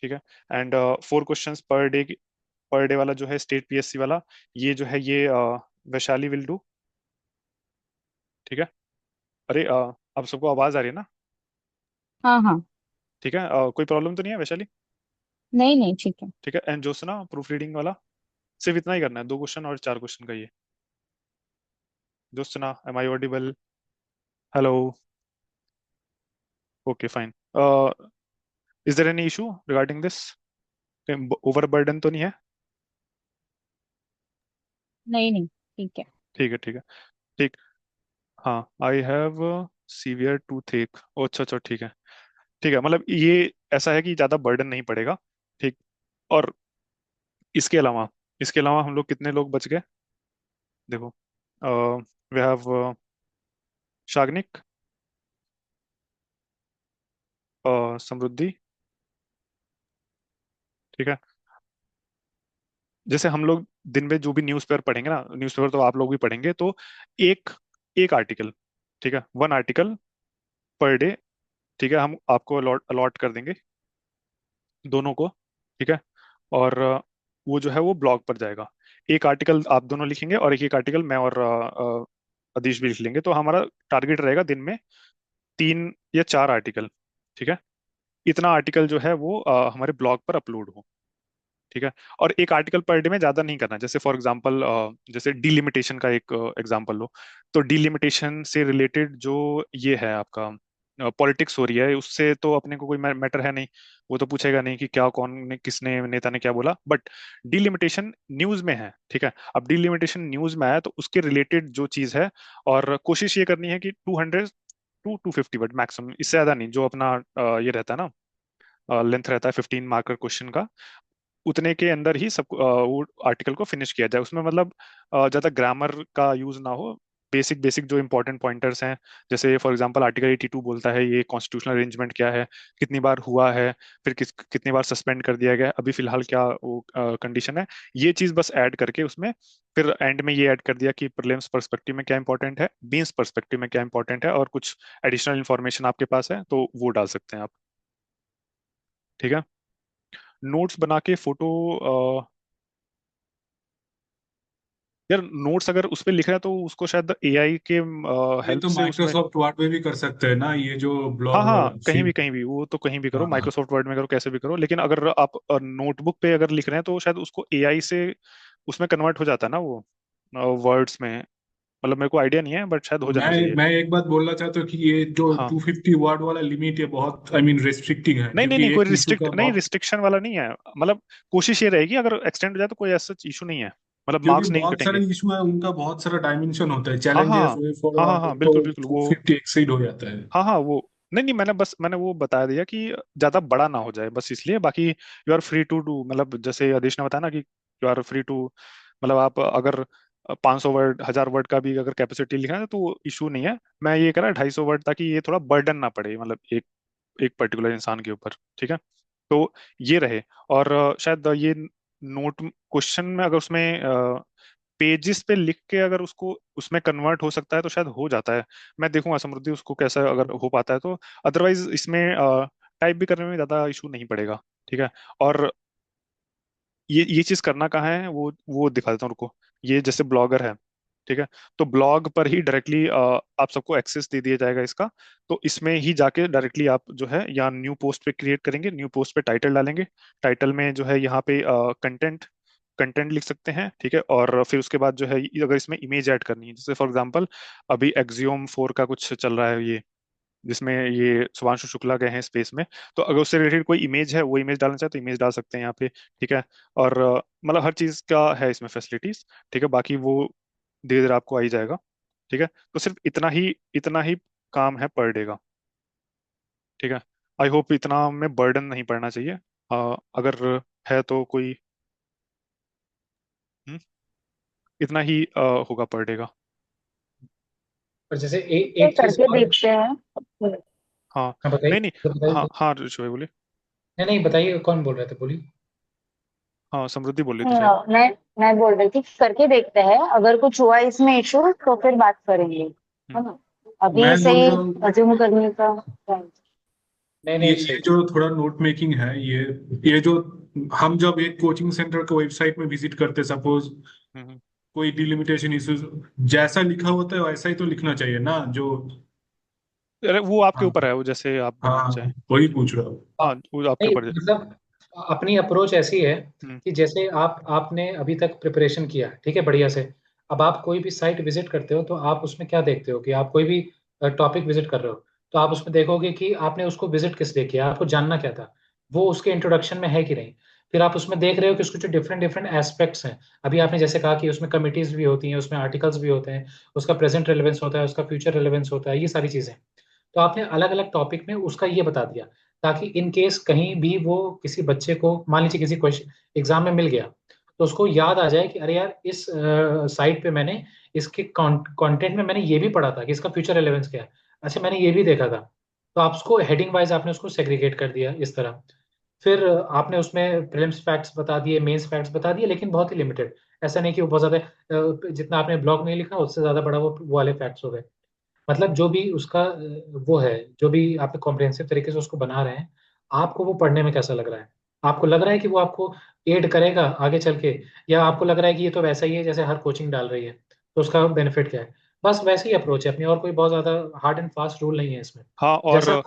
ठीक है, एंड 4 क्वेश्चंस पर डे वाला जो है स्टेट पीएससी वाला, ये जो है ये वैशाली विल डू। ठीक है, अरे आप सबको आवाज आ रही है ना? हाँ हाँ। ठीक है, कोई प्रॉब्लम तो नहीं है वैशाली? नहीं नहीं, ठीक है। ठीक है, एंड जोसना प्रूफ रीडिंग वाला सिर्फ इतना ही करना है, 2 क्वेश्चन और 4 क्वेश्चन का ये। Josna, am I audible? Hello? Okay fine. Is there any issue regarding this? Over burden तो नहीं है? नहीं नहीं, ठीक है। ठीक है, ठीक है, ठीक। हाँ, आई हैव सीवियर टूथ एक। अच्छा अच्छा, ठीक है। ठीक है, मतलब ये ऐसा है कि ज्यादा बर्डन नहीं पड़ेगा। ठीक। और इसके अलावा, इसके अलावा हम लोग कितने लोग बच गए? देखो, वी हैव शाग्निक, समृद्धि। ठीक है, जैसे हम लोग दिन में जो भी न्यूज़पेपर पढ़ेंगे ना, न्यूज़पेपर तो आप लोग भी पढ़ेंगे, तो एक एक आर्टिकल, ठीक है, 1 आर्टिकल पर डे। ठीक है, हम आपको अलॉट अलॉट कर देंगे दोनों को। ठीक है, और वो जो है वो ब्लॉग पर जाएगा। एक आर्टिकल आप दोनों लिखेंगे और एक एक आर्टिकल मैं और अदीश भी लिख लेंगे। तो हमारा टारगेट रहेगा दिन में 3 या 4 आर्टिकल। ठीक है, इतना आर्टिकल जो है वो हमारे ब्लॉग पर अपलोड हो। ठीक है, और एक आर्टिकल पर डे में ज्यादा नहीं करना। जैसे फॉर एग्जांपल, जैसे डिलिमिटेशन का एक एग्जांपल लो, तो डिलिमिटेशन से रिलेटेड जो ये है आपका पॉलिटिक्स हो रही है, उससे तो अपने को कोई मैटर है नहीं। वो तो पूछेगा नहीं कि क्या, कौन ने, किसने, नेता ने क्या बोला। बट डिलिमिटेशन न्यूज में है। ठीक है, अब डिलिमिटेशन न्यूज में आया तो उसके रिलेटेड जो चीज है, और कोशिश ये करनी है कि 200 टू 250 वर्ड मैक्सिमम, इससे ज्यादा नहीं। जो अपना ये रहता है ना, लेंथ रहता है 15 मार्कर क्वेश्चन का, उतने के अंदर ही सब वो आर्टिकल को फिनिश किया जाए। उसमें मतलब ज्यादा ग्रामर का यूज ना हो। बेसिक बेसिक जो इंपॉर्टेंट पॉइंटर्स हैं, जैसे फॉर एग्जांपल आर्टिकल 82 बोलता है ये कॉन्स्टिट्यूशनल अरेंजमेंट क्या है, कितनी बार हुआ है, फिर कितनी बार सस्पेंड कर दिया गया है, अभी फिलहाल क्या वो कंडीशन है, ये चीज बस ऐड करके उसमें, फिर एंड में ये ऐड कर दिया कि प्रीलिम्स पर्सपेक्टिव में क्या इंपॉर्टेंट है, मेंस पर्सपेक्टिव में क्या इंपॉर्टेंट है, और कुछ एडिशनल इन्फॉर्मेशन आपके पास है तो वो डाल सकते हैं आप। ठीक है, नोट्स बना के फोटो, यार नोट्स अगर उस पे लिख रहा है तो उसको शायद एआई के ये हेल्प तो से उसमें। माइक्रोसॉफ्ट वर्ड में भी कर सकते हैं ना, ये जो हाँ ब्लॉग हाँ, शीट। कहीं भी वो तो कहीं भी करो, हाँ। माइक्रोसॉफ्ट वर्ड में करो, कैसे भी करो, लेकिन अगर आप नोटबुक पे अगर लिख रहे हैं तो शायद उसको एआई से उसमें कन्वर्ट हो जाता है ना वो वर्ड्स में। मतलब मेरे को आइडिया नहीं है, बट शायद हो जाना मैं चाहिए। मैं एक बात बोलना चाहता हूँ कि ये जो हाँ, 250 वर्ड वाला लिमिट है बहुत, आई मीन रेस्ट्रिक्टिंग है, नहीं नहीं क्योंकि नहीं, कोई एक इशू रिस्ट्रिक्ट का नहीं, बहुत, रिस्ट्रिक्शन वाला नहीं है। मतलब कोशिश ये रहेगी अगर एक्सटेंड हो जाए तो कोई ऐसा इशू नहीं है, मतलब क्योंकि मार्क्स नहीं बहुत सारे कटेंगे। इशू है, उनका बहुत सारा डायमेंशन होता है, हाँ चैलेंजेस हाँ वे हाँ हाँ फॉरवर्ड, हाँ, तो बिल्कुल बिल्कुल वो। 250 एक्सीड हो जाता है। हाँ हाँ, वो नहीं नहीं, मैंने वो बता दिया कि ज्यादा बड़ा ना हो जाए बस, इसलिए। बाकी you are free to do, मतलब जैसे आदेश ने बताया ना कि यू आर फ्री टू, मतलब आप अगर 500 वर्ड, 1000 वर्ड का भी अगर कैपेसिटी लिखना है तो इशू नहीं है। मैं ये करा 250 वर्ड, ताकि ये थोड़ा बर्डन ना पड़े, मतलब एक एक पर्टिकुलर इंसान के ऊपर। ठीक है, तो ये रहे। और शायद ये नोट क्वेश्चन में अगर उसमें पेजिस पे लिख के अगर उसको उसमें कन्वर्ट हो सकता है तो शायद हो जाता है। मैं देखूंगा समृद्धि उसको कैसा अगर हो पाता है तो। अदरवाइज इसमें टाइप भी करने में ज़्यादा इशू नहीं पड़ेगा। ठीक है। और ये चीज करना कहाँ है, वो दिखा देता हूँ, रुको। ये जैसे ब्लॉगर है, ठीक है, तो ब्लॉग पर ही डायरेक्टली आप सबको एक्सेस दे दिया जाएगा इसका। तो इसमें ही जाके डायरेक्टली आप जो है यहाँ न्यू पोस्ट पे क्रिएट करेंगे, न्यू पोस्ट पे टाइटल डालेंगे। टाइटल में जो है यहाँ पे कंटेंट कंटेंट लिख सकते हैं, ठीक है। और फिर उसके बाद जो है अगर इसमें इमेज ऐड करनी है, जैसे फॉर एग्जांपल अभी एक्सियोम 4 का कुछ चल रहा है ये, जिसमें ये शुभांशु शुक्ला गए हैं स्पेस में, तो अगर उससे रिलेटेड कोई इमेज है, वो इमेज डालना चाहे तो इमेज डाल सकते हैं यहाँ पे। ठीक है। और मतलब हर चीज का है इसमें फैसिलिटीज। ठीक है, बाकी वो धीरे धीरे आपको आ ही जाएगा। ठीक है, तो सिर्फ इतना ही काम है पर डे का। ठीक है। आई होप इतना में बर्डन नहीं पड़ना चाहिए। अगर है तो कोई हम्म, इतना ही होगा पर डे का। पर जैसे ये एक चीज करके और। देखते हैं। हाँ। हाँ बताइए, नहीं नहीं। तो बताइए हाँ बताइए। हाँ ऋषि भाई बोलिए। नहीं नहीं, बताइए कौन बोल रहे थे, बोलिए। हाँ समृद्धि बोल रही थी शायद। हाँ, मैं बोल रही थी करके देखते हैं, अगर कुछ हुआ इसमें इशू तो फिर बात करेंगे, हम्म। है ना? अभी मैं से बोल ही रहा हूँ अज्यूम करने का। नहीं ये नहीं, ये सही। जो थोड़ा नोट मेकिंग है, ये जो हम जब एक कोचिंग सेंटर के वेबसाइट में विजिट करते, सपोज हम्म। कोई डिलिमिटेशन इश्यूज, जैसा लिखा होता है वैसा ही तो लिखना चाहिए ना, जो। अरे वो आपके हाँ ऊपर है, वो जैसे आप बनाना हाँ, चाहें। वही पूछ रहा हूँ। हाँ, हाँ वो आपके नहीं ऊपर है। मतलब अपनी अप्रोच ऐसी है हम्म। कि जैसे आपने अभी तक प्रिपरेशन किया, ठीक है, बढ़िया से। अब आप कोई भी साइट विजिट करते हो तो आप उसमें क्या देखते हो कि आप कोई भी टॉपिक विजिट कर रहे हो, तो आप उसमें देखोगे कि आपने उसको विजिट किस लिए किया, आपको जानना क्या था, वो उसके इंट्रोडक्शन में है कि नहीं। फिर आप उसमें देख रहे हो कि उसके जो डिफरेंट डिफरेंट एस्पेक्ट्स हैं। अभी आपने जैसे कहा कि उसमें कमिटीज भी होती हैं, उसमें आर्टिकल्स भी होते हैं, उसका प्रेजेंट रेलेवेंस होता है, उसका फ्यूचर रेलेवेंस होता है, ये सारी चीजें। तो आपने अलग अलग टॉपिक में उसका ये बता दिया, ताकि इन केस कहीं भी वो किसी बच्चे को मान लीजिए किसी क्वेश्चन एग्जाम में मिल गया, तो उसको याद आ जाए कि अरे यार इस साइट पे मैंने इसके कंटेंट में मैंने ये भी पढ़ा था कि इसका फ्यूचर रेलेवेंस क्या है। अच्छा, मैंने ये भी देखा था। तो आप उसको हेडिंग वाइज आपने उसको सेग्रीगेट कर दिया इस तरह। फिर आपने उसमें प्रीलिम्स फैक्ट्स बता दिए, मेंस फैक्ट्स बता दिए, लेकिन बहुत ही लिमिटेड। ऐसा नहीं कि वो बहुत ज्यादा जितना आपने ब्लॉग में लिखा उससे ज्यादा बड़ा वो वाले फैक्ट्स हो गए। मतलब जो भी उसका वो है, जो भी आप कॉम्प्रिहेंसिव तरीके से उसको बना रहे हैं, आपको वो पढ़ने में कैसा लग रहा है? आपको लग रहा है कि वो आपको एड करेगा आगे चल के, या आपको लग रहा है कि ये तो वैसा ही है जैसे हर कोचिंग डाल रही है, तो उसका बेनिफिट क्या है? बस वैसे ही अप्रोच है अपनी, और कोई बहुत ज्यादा हार्ड एंड फास्ट रूल नहीं है इसमें। हाँ जैसा और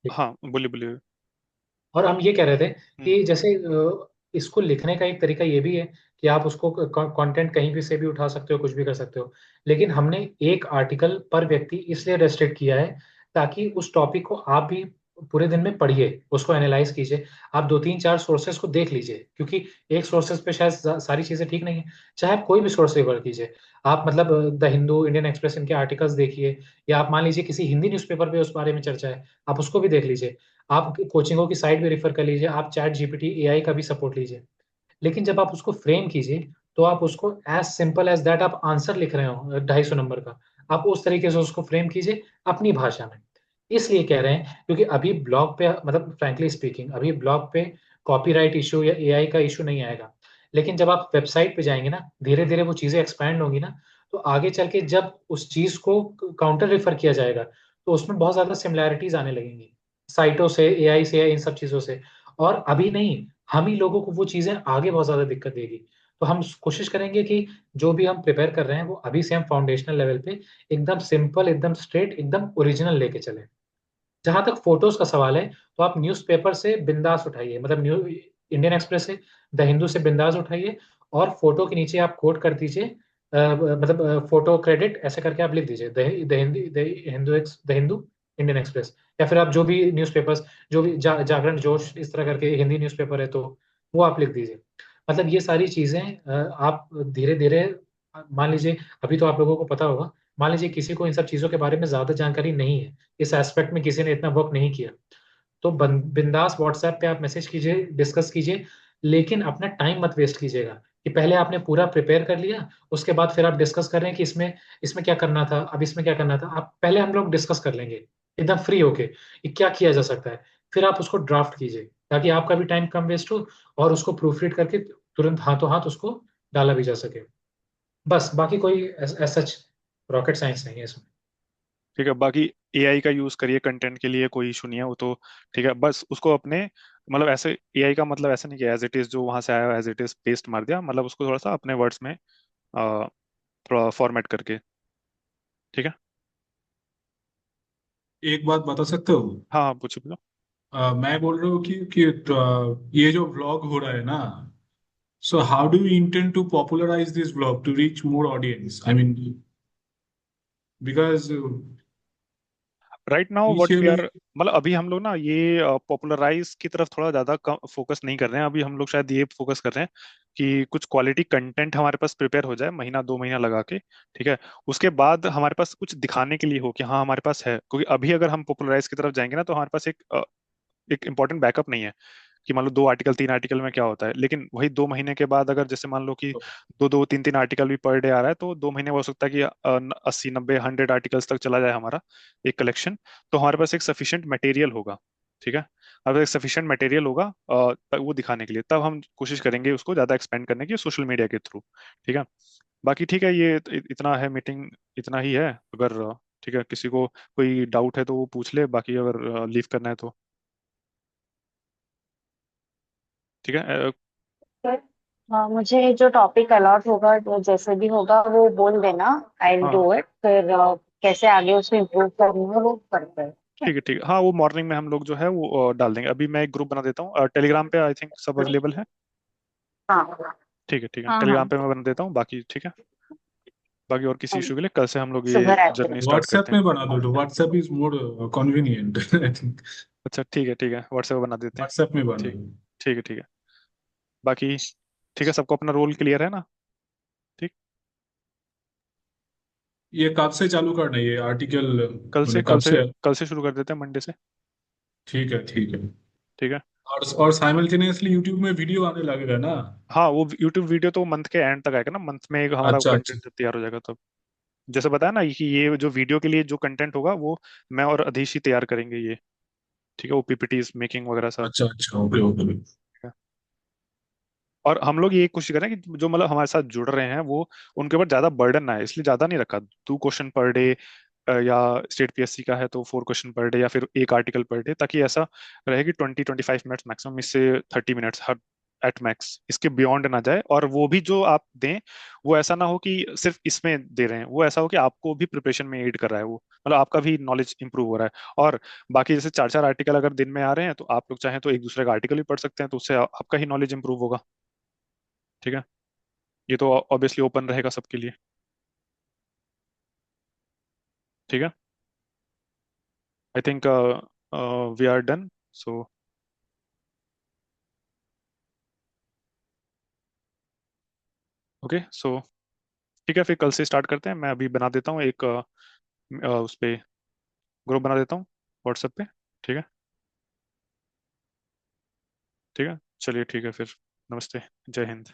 हाँ बोलिए बोलिए। और हम ये कह रहे थे हम्म। कि जैसे इसको लिखने का एक तरीका ये भी है कि आप उसको कंटेंट कहीं भी से भी उठा सकते हो, कुछ भी कर सकते हो। लेकिन हमने एक आर्टिकल पर व्यक्ति इसलिए रेस्ट्रिक्ट किया है ताकि उस टॉपिक को आप भी पूरे दिन में पढ़िए, उसको एनालाइज कीजिए। आप दो तीन चार सोर्सेस को देख लीजिए, क्योंकि एक सोर्सेस पे शायद सारी चीजें ठीक नहीं है। चाहे आप कोई भी सोर्स रिफर कीजिए, आप मतलब द हिंदू, इंडियन एक्सप्रेस, इनके आर्टिकल्स देखिए, या आप मान लीजिए किसी हिंदी न्यूज़पेपर पे उस बारे में चर्चा है, आप उसको भी देख लीजिए। आप कोचिंगों की साइट भी रेफर कर लीजिए, आप चैट जीपीटी एआई का भी सपोर्ट लीजिए। लेकिन जब आप उसको फ्रेम कीजिए, तो आप उसको एज सिंपल एज दैट, आप आंसर लिख रहे हो 250 नंबर का, आप उस तरीके से उसको फ्रेम कीजिए अपनी भाषा में। इसलिए कह रहे हैं क्योंकि अभी ब्लॉग पे, मतलब फ्रैंकली स्पीकिंग, अभी ब्लॉग पे कॉपीराइट इशू या एआई का इशू नहीं आएगा। लेकिन जब आप वेबसाइट पे जाएंगे ना, धीरे धीरे वो चीजें एक्सपैंड होंगी ना, तो आगे चल के जब उस चीज को काउंटर रेफर किया जाएगा, तो उसमें बहुत ज्यादा सिमिलैरिटीज आने लगेंगी साइटों से, एआई से, या इन सब चीजों से। और अभी नहीं, हम ही लोगों को वो चीजें आगे बहुत ज्यादा दिक्कत देगी। तो हम कोशिश करेंगे कि जो भी हम प्रिपेयर कर रहे हैं वो अभी से हम फाउंडेशनल लेवल पे एकदम सिंपल, एकदम स्ट्रेट, एकदम ओरिजिनल लेके चले। जहां तक फोटोज का सवाल है, तो आप न्यूज़पेपर से बिंदास उठाइए, मतलब न्यू इंडियन एक्सप्रेस से, द हिंदू से बिंदास उठाइए, और फोटो के नीचे आप कोट कर दीजिए, मतलब फोटो क्रेडिट ऐसे करके आप लिख दीजिए द हिंदू, इंडियन एक्सप्रेस, या फिर आप जो भी न्यूज़पेपर्स, जो भी जागरण, जोश, इस तरह करके हिंदी न्यूज़पेपर है तो वो आप लिख दीजिए। मतलब ये सारी चीजें आप धीरे धीरे, मान लीजिए अभी तो आप लोगों को पता होगा, मान लीजिए किसी को इन सब चीजों के बारे में ज्यादा जानकारी नहीं है, इस एस्पेक्ट में किसी ने इतना वर्क नहीं किया, तो बिंदास व्हाट्सएप पे आप मैसेज कीजिए, डिस्कस कीजिए। लेकिन अपना टाइम मत वेस्ट कीजिएगा कि पहले आपने पूरा प्रिपेयर कर लिया, उसके बाद फिर आप डिस्कस कर रहे हैं कि इसमें इसमें क्या करना था, अब इसमें क्या करना था। आप पहले, हम लोग डिस्कस कर लेंगे एकदम फ्री होके कि क्या किया जा सकता है, फिर आप उसको ड्राफ्ट कीजिए, ताकि आपका भी टाइम कम वेस्ट हो, और उसको प्रूफ रीड करके तुरंत हाथों हाथ उसको डाला भी जा सके। बस, बाकी कोई सच रॉकेट साइंस नहीं है इसमें। ठीक है, बाकी एआई का यूज करिए कंटेंट के लिए, कोई इशू नहीं है वो तो। ठीक है, बस उसको अपने मतलब ऐसे एआई का मतलब ऐसा नहीं कि एज इट इज जो वहां से आया एज इट इज पेस्ट मार दिया, मतलब उसको थोड़ा सा अपने वर्ड्स में थोड़ा फॉर्मेट करके। ठीक है। एक बात बता सकते हो? हाँ हाँ, पूछो पूछो। मैं बोल रहा हूँ कि ये जो व्लॉग हो रहा है ना, so how do you intend to popularize this vlog to reach more audience? I mean, because right now what we initially, are, मतलब अभी हम लोग ना ये पॉपुलराइज की तरफ थोड़ा ज्यादा फोकस नहीं कर रहे हैं। अभी हम लोग शायद ये फोकस कर रहे हैं कि कुछ क्वालिटी कंटेंट हमारे पास प्रिपेयर हो जाए, महीना 2 महीना लगा के। ठीक है, उसके बाद हमारे पास कुछ दिखाने के लिए हो कि हाँ हमारे पास है, क्योंकि अभी अगर हम पॉपुलराइज की तरफ जाएंगे ना तो हमारे पास एक इंपॉर्टेंट बैकअप नहीं है कि मान लो 2 आर्टिकल 3 आर्टिकल में क्या होता है। लेकिन वही 2 महीने के बाद अगर जैसे मान लो कि दो दो तीन तीन आर्टिकल भी पर डे आ रहा है, तो 2 महीने में हो सकता है कि 80 90 100 आर्टिकल्स तक चला जाए हमारा एक कलेक्शन। तो हमारे पास एक सफिशिएंट मटेरियल होगा। ठीक है, अगर एक सफिशिएंट मटेरियल होगा वो दिखाने के लिए, तब हम कोशिश करेंगे उसको ज्यादा एक्सपेंड करने की सोशल मीडिया के थ्रू। ठीक है, बाकी ठीक है, ये इतना है मीटिंग, इतना ही है। अगर ठीक है किसी को कोई डाउट है तो वो पूछ ले, बाकी अगर लीव करना है तो ठीक है। हाँ, मुझे जो टॉपिक अलॉट होगा जो जैसे भी होगा वो बोल देना। आई विल हाँ डू इट। फिर कैसे आगे उसमें इम्प्रूव करनी है वो करते हैं, ठीक है? ठीक है, ठीक है। हाँ वो मॉर्निंग में हम लोग जो है वो डाल देंगे। अभी मैं एक ग्रुप बना देता हूँ टेलीग्राम पे, आई थिंक सब अवेलेबल है। हाँ ठीक है, ठीक है, हाँ टेलीग्राम हाँ। पे मैं बना देता हूँ, बाकी ठीक है। बाकी और किसी हाँ, इशू के लिए कल से हम लोग शुभ ये रात्रि। जर्नी स्टार्ट WhatsApp करते हैं। में बना दो, तो WhatsApp is more convenient, I think. अच्छा ठीक है, ठीक है, व्हाट्सएप बना देते हैं। WhatsApp में बना ठीक, दो। ठीक है, ठीक है। बाकी ठीक है, सबको अपना रोल क्लियर है ना? ठीक। ये कब से चालू करना है ये आर्टिकल? कल से मैंने कल कब से से? कल से शुरू कर देते हैं, मंडे से। ठीक है, ठीक है। ठीक है। और साइमल्टेनियसली यूट्यूब में वीडियो आने लगेगा ना? हाँ वो यूट्यूब वीडियो तो मंथ के एंड तक आएगा ना, मंथ में एक हमारा अच्छा, अच्छा। कंटेंट जब तैयार हो जाएगा तब। जैसे बताया ना कि ये जो वीडियो के लिए जो कंटेंट होगा वो मैं और अधीश ही तैयार करेंगे ये। ठीक है, वो पीपीटीज मेकिंग वगैरह सब। अच्छा, अच्छा, ओके, ओके। ठीक है? और हम लोग ये कोशिश करें कि जो मतलब हमारे साथ जुड़ रहे हैं वो उनके ऊपर ज्यादा बर्डन ना है, इसलिए ज्यादा नहीं रखा। 2 क्वेश्चन पर डे, या स्टेट पीएससी का है तो 4 क्वेश्चन पर डे, या फिर एक आर्टिकल पर डे, ताकि ऐसा रहे कि 20 25 मिनट्स मैक्सिमम, इससे 30 मिनट्स हर एट मैक्स, इसके बियॉन्ड ना जाए। और वो भी जो आप दें वो ऐसा ना हो कि सिर्फ इसमें दे रहे हैं, वो ऐसा हो कि आपको भी प्रिपरेशन में एड कर रहा है वो, मतलब आपका भी नॉलेज इंप्रूव हो रहा है। और बाकी जैसे 4 4 आर्टिकल अगर दिन में आ रहे हैं तो आप लोग चाहें तो एक दूसरे का आर्टिकल भी पढ़ सकते हैं, तो उससे आपका ही नॉलेज इंप्रूव होगा। ठीक है, ये तो ऑब्वियसली ओपन रहेगा सबके लिए। ठीक है, I think we are done. So okay, so ठीक है, फिर कल से स्टार्ट करते हैं। मैं अभी बना देता हूँ एक उस पे ग्रुप बना देता हूँ व्हाट्सएप पे। ठीक है, ठीक है, चलिए ठीक है फिर। नमस्ते, जय हिंद।